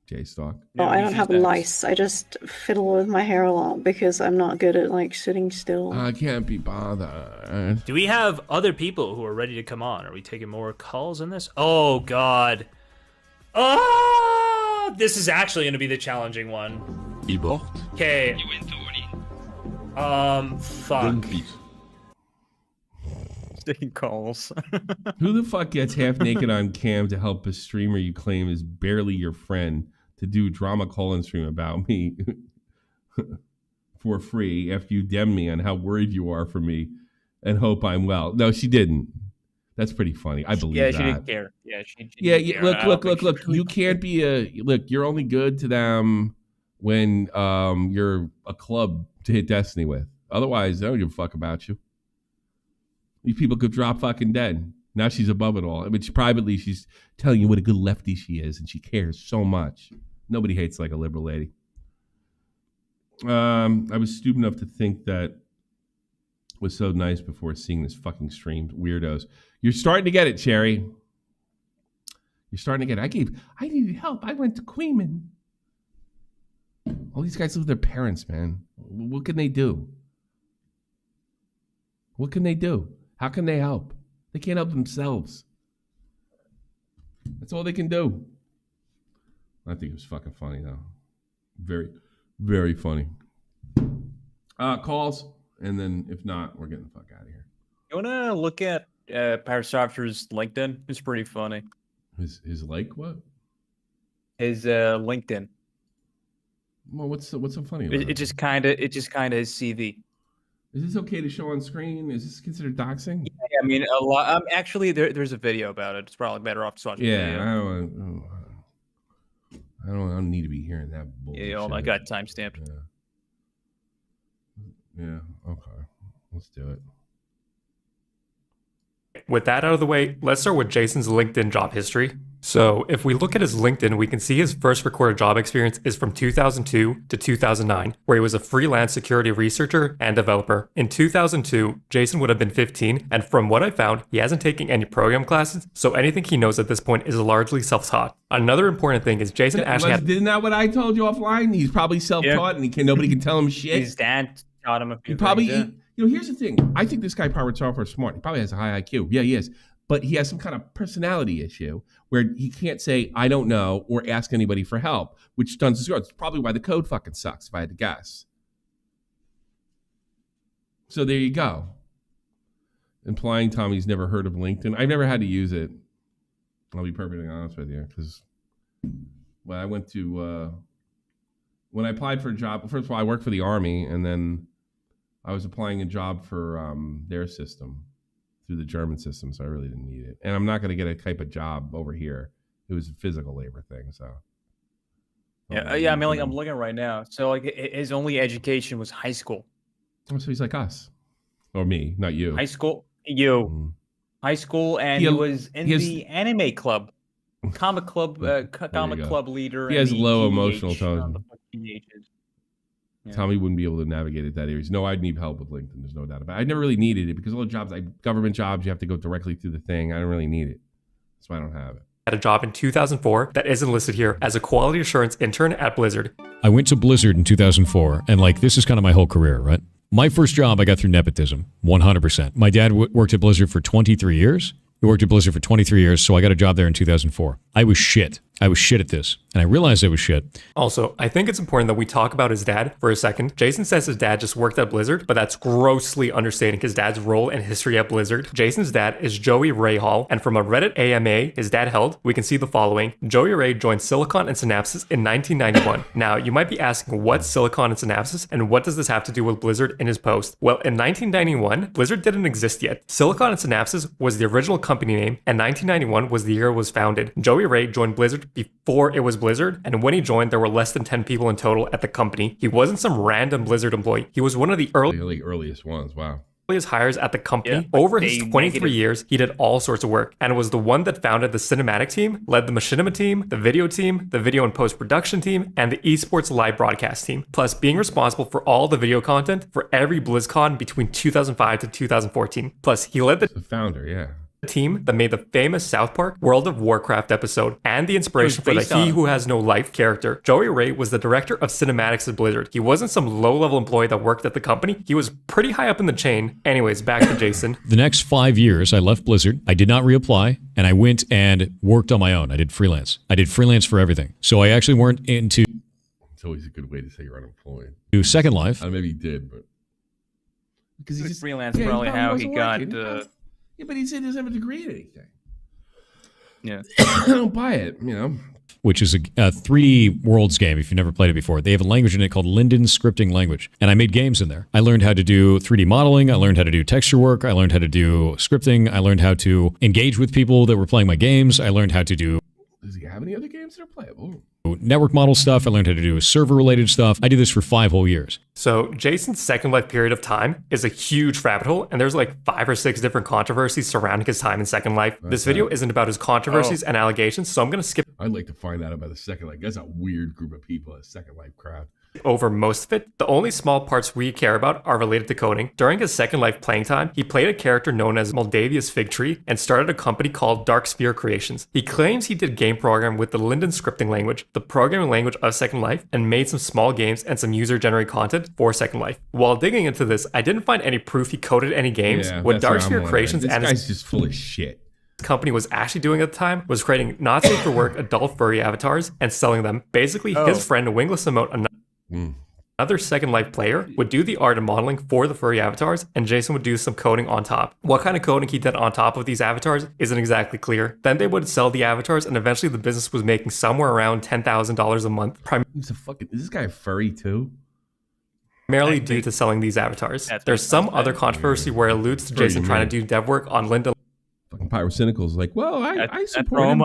Jay Stock. No, I don't have lice. I just fiddle with my hair a lot because I'm not good at, like, sitting still. I can't be bothered. Do we have other people who are ready to come on? Are we taking more calls in this? Oh, God. Oh, this is actually going to be the challenging one. Okay. Fuck. Taking calls. Who the fuck gets half naked on cam to help a streamer you claim is barely your friend to do drama call-in stream about me for free after you dem me on how worried you are for me and hope I'm well? No, she didn't. That's pretty funny. I believe that. Yeah, she didn't care. Yeah, she Yeah, didn't yeah. care. Look. You can't be you're only good to them when you're a club to hit Destiny with. Otherwise, I don't give a fuck about you. These people could drop fucking dead. Now she's above it all. I mean, privately, she's telling you what a good lefty she is, and she cares so much. Nobody hates like a liberal lady. I was stupid enough to think that was so nice before seeing this fucking stream. Weirdos. You're starting to get it, Cherry. You're starting to get it. I needed help. I went to Queeman. All these guys live with their parents, man. What can they do? What can they do? How can they help? They can't help themselves. That's all they can do. I think it was fucking funny, though. Very, very funny. Calls, and then if not, we're getting the fuck out of here. You want to look at Parasofter's LinkedIn? It's pretty funny. His like what? His LinkedIn. Well, what's so funny about It just kind of his CV. Is this okay to show on screen? Is this considered doxing? Yeah, I mean, a lot. Actually, there's a video about it. It's probably better off just watching. Yeah, the video. I don't need to be hearing that bullshit. Yeah, I got timestamped. Yeah. Okay. Let's do it. With that out of the way, let's start with Jason's LinkedIn job history. So if we look at his LinkedIn, we can see his first recorded job experience is from 2002 to 2009, where he was a freelance security researcher and developer. In 2002, Jason would have been 15, and from what I found, he hasn't taken any program classes, so anything he knows at this point is largely self-taught. Another important thing is Jason actually had... Isn't that what I told you offline? He's probably self-taught, and nobody can tell him shit. His dad taught him a few things. Here's the thing. I think this guy Pirate Software is smart. He probably has a high IQ. Yeah, he is. But he has some kind of personality issue where he can't say, I don't know, or ask anybody for help, which stuns his growth. It's probably why the code fucking sucks, if I had to guess. So there you go. Implying Tommy's never heard of LinkedIn. I've never had to use it. I'll be perfectly honest with you. Because when I went to, when I applied for a job, first of all, I worked for the Army, and then I was applying a job for their system through the German system, so I really didn't need it. And I'm not going to get a type of job over here. It was a physical labor thing, so Yeah. I mean, like I'm looking right now. So like his only education was high school. Oh, so he's like us, or me, not you. High school, high school, and he was in the anime club, comic club leader. He has and the low GH emotional on tone. the teenagers. Yeah. Tommy wouldn't be able to navigate at that age. No, I'd need help with LinkedIn. There's no doubt about it. I never really needed it because all the jobs, government jobs, you have to go directly through the thing. I don't really need it. That's why I don't have it. Had a job in 2004 that isn't listed here as a quality assurance intern at Blizzard. I went to Blizzard in 2004, and like this is kind of my whole career, right? My first job I got through nepotism, 100%. My dad worked at Blizzard for 23 years. He worked at Blizzard for 23 years, so I got a job there in 2004. I was shit. I was shit at this, and I realized I was shit. Also, I think it's important that we talk about his dad for a second. Jason says his dad just worked at Blizzard, but that's grossly understating his dad's role and history at Blizzard. Jason's dad is Joey Ray Hall, and from a Reddit AMA his dad held, we can see the following. Joey Ray joined Silicon and Synapses in 1991. Now, you might be asking what's Silicon and Synapses, and what does this have to do with Blizzard in his post? Well, in 1991, Blizzard didn't exist yet. Silicon and Synapses was the original company name, and 1991 was the year it was founded. Joey Ray joined Blizzard before it was Blizzard, and when he joined, there were less than 10 people in total at the company. He wasn't some random Blizzard employee. He was one of the earliest ones. Wow. Earliest hires at the company. Over his 23 years, he did all sorts of work and was the one that founded the cinematic team, led the machinima team, the video and post-production team, and the esports live broadcast team. Plus being responsible for all the video content for every BlizzCon between 2005 to 2014. Plus he led the founder, yeah. Team that made the famous South Park World of Warcraft episode and the inspiration for the He Who Has No Life character. Joey Ray was the director of cinematics at Blizzard. He wasn't some low-level employee that worked at the company. He was pretty high up in the chain. Anyways, back to Jason. The next 5 years, I left Blizzard. I did not reapply, and I went and worked on my own. I did freelance. I did freelance for everything. So I actually weren't into... It's always a good way to say you're unemployed. To Second Life. Maybe he did, but... Because he's freelance, probably how he got... Yeah, but he said he doesn't have a degree in anything. Yeah. I don't buy it, Which is a 3D Worlds game, if you've never played it before. They have a language in it called Linden Scripting Language. And I made games in there. I learned how to do 3D modeling. I learned how to do texture work. I learned how to do scripting. I learned how to engage with people that were playing my games. I learned how to do... Does he have any other games that are playable? Network model stuff. I learned how to do server-related stuff. I did this for 5 whole years. So Jason's Second Life period of time is a huge rabbit hole, and there's like 5 or 6 different controversies surrounding his time in Second Life. This video isn't about his controversies and allegations, so I'm going to skip. I'd like to find out about the Second Life. That's a weird group of people, a Second Life crowd. Over most of it, the only small parts we care about are related to coding. During his Second Life playing time, he played a character known as Moldavia's Fig Tree and started a company called Dark Sphere Creations. He claims he did game program with the Linden scripting language, the programming language of Second Life, and made some small games and some user-generated content for Second Life. While digging into this, I didn't find any proof he coded any games. What Dark Sphere Creations and his just full of shit. Company was actually doing at the time was creating not safe for work adult furry avatars and selling them. Basically, his friend Wingless Emote, another Second Life player, would do the art and modeling for the furry avatars, and Jason would do some coding on top. What kind of coding he did on top of these avatars isn't exactly clear. Then they would sell the avatars, and eventually the business was making somewhere around $10,000 a month. Is this guy furry too? Primarily due to selling these avatars. There's some other controversy where it alludes to Jason trying to do dev work on Linda. Fucking Pyrocynical's like, well, I support him.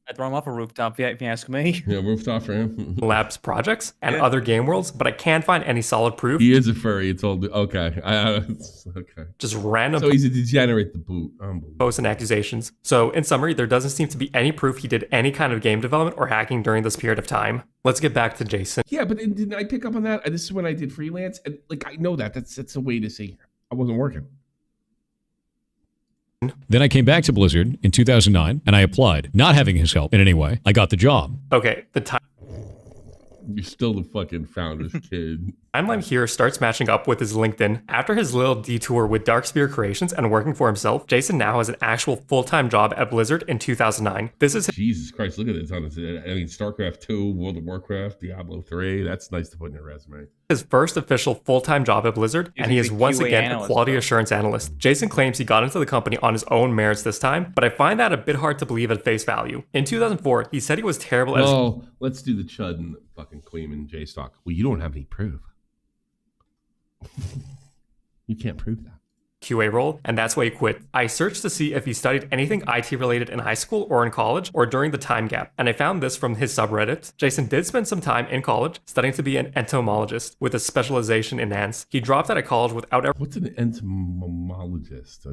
I throw him off a rooftop, if you ask me. Yeah, rooftop for him. Labs projects and other game worlds, but I can't find any solid proof. He is a furry. It's all okay. Okay. Just random. So he's a degenerate. The boot. Posts and accusations. So in summary, there doesn't seem to be any proof he did any kind of game development or hacking during this period of time. Let's get back to Jason. Yeah, but didn't I pick up on that? This is when I did freelance, and like I know that's a way to say I wasn't working. Then I came back to Blizzard in 2009, and I applied. Not having his help in any way, I got the job. Okay, the time... You're still the fucking founder's kid. Timeline here starts matching up with his LinkedIn. After his little detour with Dark Sphere Creations and working for himself, Jason now has an actual full-time job at Blizzard in 2009. This is... Jesus Christ, look at this. I mean, StarCraft 2, World of Warcraft, Diablo 3. That's nice to put in your resume. His first official full-time job at Blizzard, and he is once again a quality assurance analyst. Jason claims he got into the company on his own merits this time, but I find that a bit hard to believe at face value. In 2004, he said he was terrible at... Oh, let's do the Chud and fucking Queen and J-Stock. Well, you don't have any proof. You can't prove that. QA role, and that's why he quit. I searched to see if he studied anything IT related in high school or in college or during the time gap, and I found this from his subreddit. Jason did spend some time in college studying to be an entomologist with a specialization in ants. He dropped out of college without ever. What's an entomologist?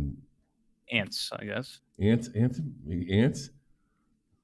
Ants, I guess. Ants? An Ants,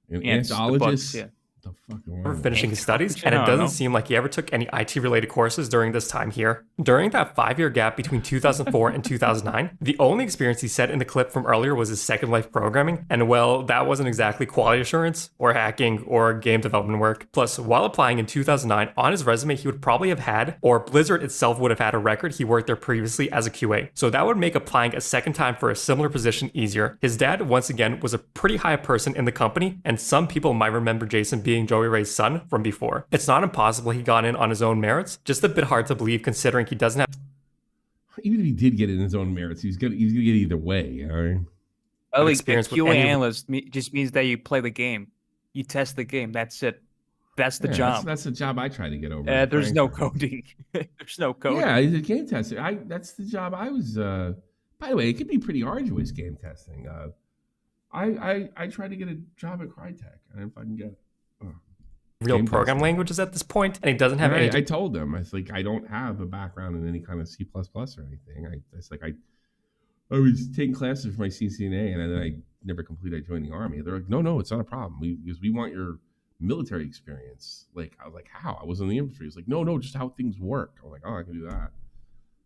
the anthologist? bugs, yeah. The fuck For finishing his studies, and it doesn't seem like he ever took any IT related courses during this time here. During that 5-year gap between 2004 and 2009, the only experience he said in the clip from earlier was his Second Life programming, and well, that wasn't exactly quality assurance or hacking or game development work. Plus, while applying in 2009, on his resume he would probably have had, or Blizzard itself would have had a record he worked there previously as a QA. So that would make applying a second time for a similar position easier. His dad, once again, was a pretty high person in the company, and some people might remember Jason being Joey Ray's son from before. It's not impossible he got in on his own merits, just a bit hard to believe considering he doesn't have. Even if he did get in his own merits, he's gonna get either way. All right. Oh, experience with QA any- analyst just means that you play the game, you test the game. That's it. That's the job. That's the job I try to get over. There's no coding. There's no coding. Yeah, he's a game tester. That's the job I was. By the way, it can be pretty arduous game testing. I tried to get a job at Crytek, and if I can get real game program testing. languages at this point, and he doesn't have any. I told them, I was like, I don't have a background in any kind of C++ or anything. I was taking classes for my CCNA, and then I never completed. I joined the Army. They're like, no, it's not a problem. Because we want your military experience. Like, I was like, how? I was in the infantry. It's like, no, just how things work. I was like, oh, I can do that.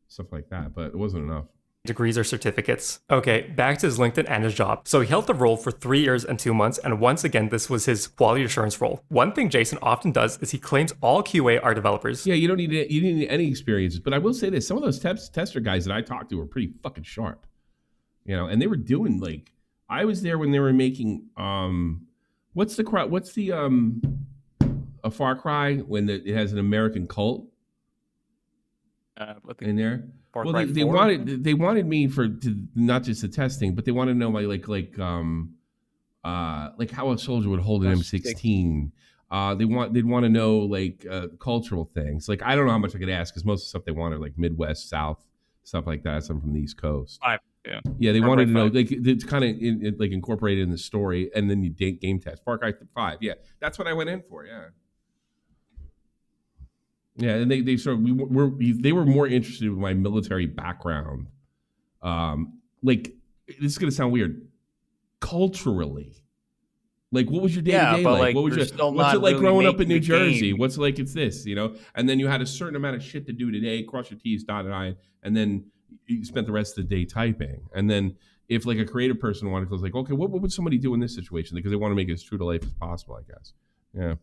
Stuff like that, but it wasn't enough. Degrees or certificates. Okay, back to his LinkedIn and his job. So he held the role for 3 years and 2 months, and once again, this was his quality assurance role. One thing Jason often does is he claims all QA are developers. Yeah, you don't need any experiences. But I will say this: some of those tester guys that I talked to were pretty fucking sharp, and they were doing like I was there when they were making what's a Far Cry when it has an American cult in there. Well, they wanted me to not just the testing, but they wanted to know like how a soldier would hold an M16. They'd want to know like cultural things. Like I don't know how much I could ask because most of the stuff they wanted like Midwest, South, stuff like that. Some from the East Coast. Yeah, they wanted to know like it's kind of like incorporated in the story, and then you game test. Far Cry 5. Yeah, that's what I went in for. Yeah. Yeah, and they were more interested with my military background. Like this is gonna sound weird, culturally. Like, what was your day to day like? What was what's it like growing up in New Jersey? What's it like? It's this, And then you had a certain amount of shit to do today. Cross your T's, dot an I, and then you spent the rest of the day typing. And then if like a creative person wanted to, was like, okay, what would somebody do in this situation? Because they want to make it as true to life as possible, I guess. Yeah.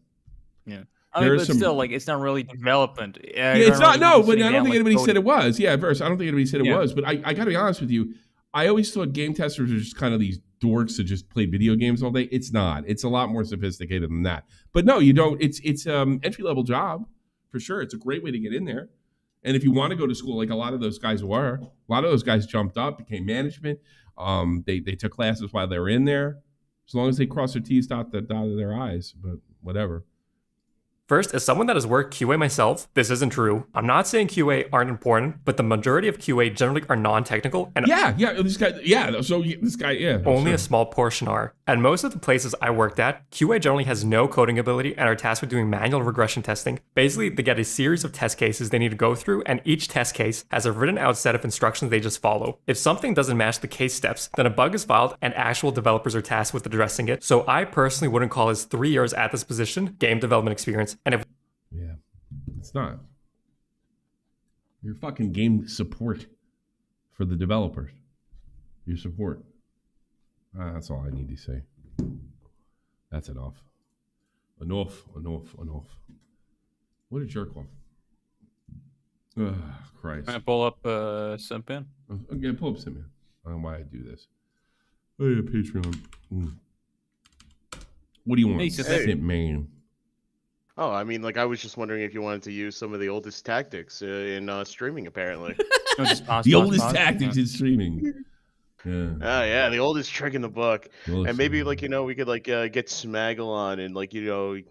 Yeah. I mean, but still, like, it's not really development. Yeah, it's not. No, but I don't think anybody said it was. Yeah, at first, I don't think anybody said it was. But I got to be honest with you. I always thought game testers are just kind of these dorks that just play video games all day. It's not. It's a lot more sophisticated than that. But no, you don't. It's entry level job for sure. It's a great way to get in there. And if you want to go to school, like a lot of those guys were, a lot of those guys jumped up, became management. They took classes while they were in there, as long as they cross their T's, dot their I's. But whatever. First, as someone that has worked QA myself, this isn't true. I'm not saying QA aren't important, but the majority of QA generally are non-technical. And this guy, only a small portion are. And most of the places I worked at, QA generally has no coding ability and are tasked with doing manual regression testing. Basically, they get a series of test cases they need to go through, and each test case has a written out set of instructions they just follow. If something doesn't match the case steps, then a bug is filed and actual developers are tasked with addressing it. So I personally wouldn't call his 3 years at this position game development experience. And if it's not. You're fucking game support for the developers. Your support. That's all I need to say. That's enough. Enough. What a jerk off. Ugh, Christ. Can I pull up Simpan? Okay, pull up Simpan. I don't know why I do this. Oh yeah, Patreon. What do you want? Simpan. Oh, I mean, like, I was just wondering if you wanted to use some of the oldest tactics in streaming, apparently. The oldest tactics in streaming. Yeah. Oh, yeah, the oldest trick in the book. And maybe, like, we could, like, get Smaggle on and, like, Smaggle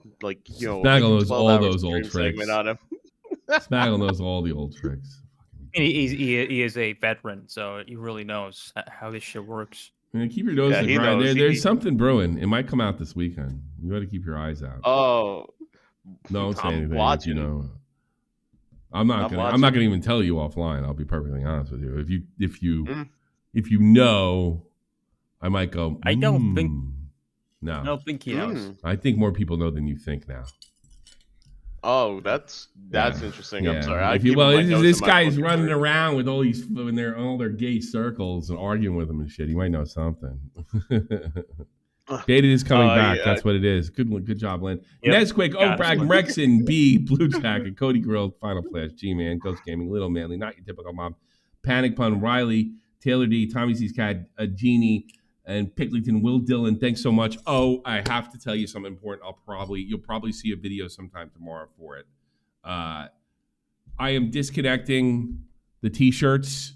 knows all those old tricks. On him. Smaggle knows all the old tricks. He is a veteran, so he really knows how this shit works. And keep your nose to the grind. There's something brewing. It might come out this weekend. You got to keep your eyes out. Oh, don't say I'm anything. watching. You know, I'm not gonna even tell you offline. I'll be perfectly honest with you. If you know, I might go. I don't think. No, I don't think he knows. I think more people know than you think now. Oh, that's interesting. I'm sorry. This guy's running around with all their gay circles and arguing with them and shit. He might know something. Dated is coming back. That's what it is. Good job, Lynn. Yep. Nesquik, Obrag, Rexon, B, Blue Jacket, Cody Grill, Final Flash, G-Man, Ghost Gaming, Little Manly, Not Your Typical Mom, Panic Pun, Riley, Taylor D, Tommy C's Cat, Genie, and Picklington, Will Dillon. Thanks so much. Oh, I have to tell you something important. You'll probably see a video sometime tomorrow for it. I am disconnecting the T-shirts.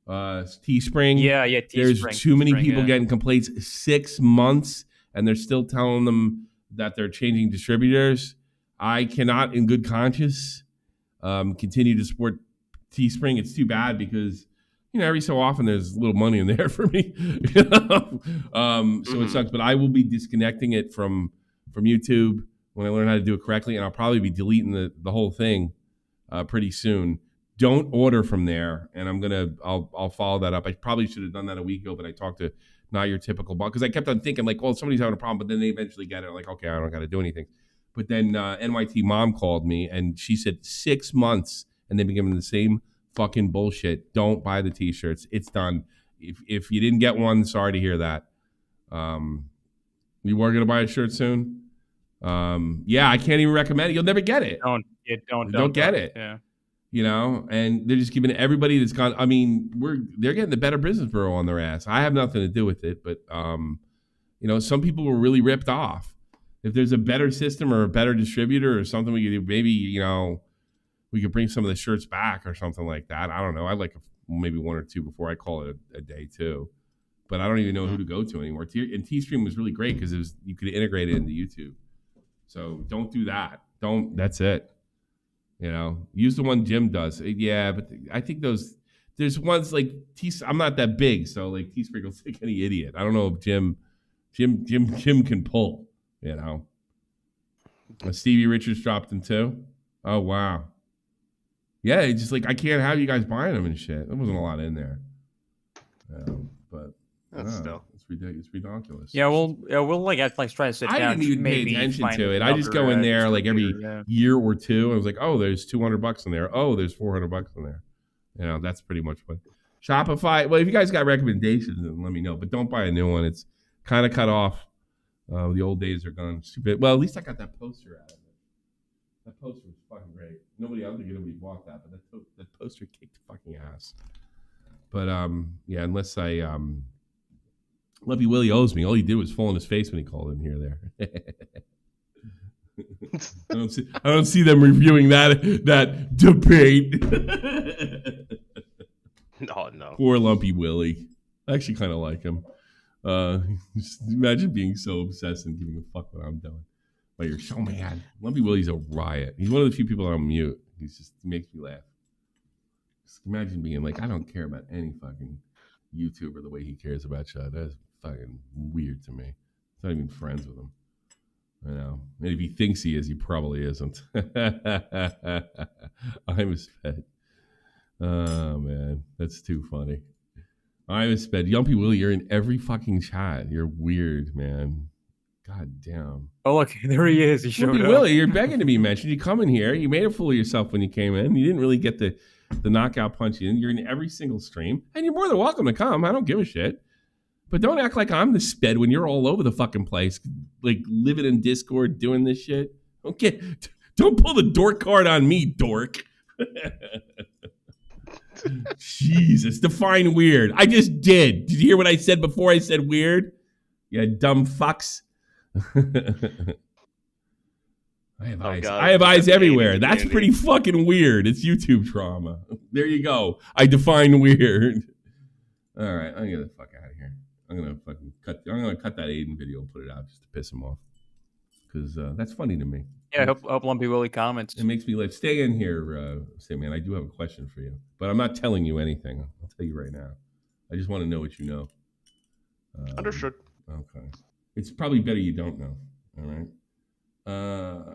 Teespring. Yeah. There's too many people getting complaints. 6 months, and they're still telling them that they're changing distributors. I cannot, in good conscience, continue to support Teespring. It's too bad because every so often there's a little money in there for me. So it sucks. But I will be disconnecting it from YouTube when I learn how to do it correctly, and I'll probably be deleting the whole thing pretty soon. Don't order from there, and I'll follow that up. I probably should have done that a week ago, but I talked to Not Your Typical Boss because I kept on thinking like, well, somebody's having a problem, but then they eventually get it. Like, okay, I don't got to do anything. But then NYT Mom called me, and she said 6 months, and they've been giving the same fucking bullshit. Don't buy the T-shirts. It's done. If you didn't get one, sorry to hear that. You were gonna buy a shirt soon. Yeah, I can't even recommend it. You'll never get it. Don't get it. Yeah. And they're just giving everybody that's gone. I mean, they're getting the Better Business Bureau on their ass. I have nothing to do with it, but some people were really ripped off. If there's a better system or a better distributor or something we could do, maybe we could bring some of the shirts back or something like that. I don't know. I'd like maybe one or two before I call it a day too. But I don't even know who to go to anymore. And Teespring was really great because you could integrate it into YouTube. So don't do that. That's it. Use the one Jim does. Yeah, but I think there's ones like I'm not that big, so like Teespring will take any idiot. I don't know if Jim can pull. Stevie Richards dropped them too. Oh wow. Yeah, it's just like I can't have you guys buying them and shit. There wasn't a lot in there. But it's ridiculous. It's ridiculous. Yeah, we'll try to sit down. I didn't even pay attention to it. I just go in there like every year or two. I was like, oh, there's $200 in there. Oh, there's $400 in there. That's pretty much what Shopify. Well, if you guys got recommendations, then let me know. But don't buy a new one. It's kind of cut off. The old days are gone. Stupid. Well, at least I got that poster out of it. That poster was fucking great. I don't think anybody bought that, but that poster kicked fucking ass. But yeah, unless Lumpy Willie owes me. All he did was fall on his face when he called in here there. I don't see them reviewing that debate. No. Poor Lumpy Willie. I actually kind of like him. Just imagine being so obsessed and giving a fuck what I'm doing. But you're so mad. Lumpy Willie's a riot. He's one of the few people on mute. He makes me laugh. Just imagine being like, I don't care about any fucking YouTuber the way he cares about you. That's fucking weird to me. He's not even friends with him. I know. And if he thinks he is, he probably isn't. I'm a sped. Oh, man. That's too funny. I'm a sped. Yumpy Willie, you're in every fucking chat. You're weird, man. God damn. Oh, look, there he is. He showed up. Willie, you're begging to be mentioned. You come in here. You made a fool of yourself when you came in. You didn't really get the knockout punch in. You're in every single stream. And you're more than welcome to come. I don't give a shit. But don't act like I'm the sped when you're all over the fucking place. Like living in Discord doing this shit. Okay. Don't pull the dork card on me, dork. Jesus. Define weird. I just did. Did you hear what I said before I said weird? You dumb fucks. I have eyes. God. I have eyes everywhere. That's pretty fucking weird. It's YouTube trauma. There you go. I define weird. All right, I'm gonna fuck out of here. I'm gonna cut that Aiden video and put it out just to piss him off because that's funny to me. Yeah, I hope Lumpy Willie comments. It makes me laugh. Stay in here, say, man. I do have a question for you, but I'm not telling you anything. I'll tell you right now. I just want to know what you know. Understood. Okay. It's probably better you don't know. All right.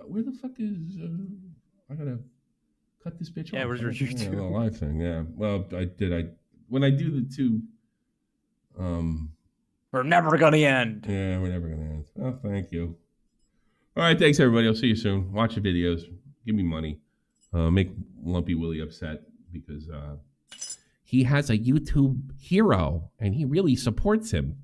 Where the fuck is? I gotta cut this bitch off. Yeah, where's your the live thing? Yeah. Well, when I do the two. We're never gonna end. Yeah, we're never gonna end. Oh, thank you. All right, thanks everybody. I'll see you soon. Watch the videos. Give me money. Make Lumpy Willie upset because he has a YouTube hero and he really supports him.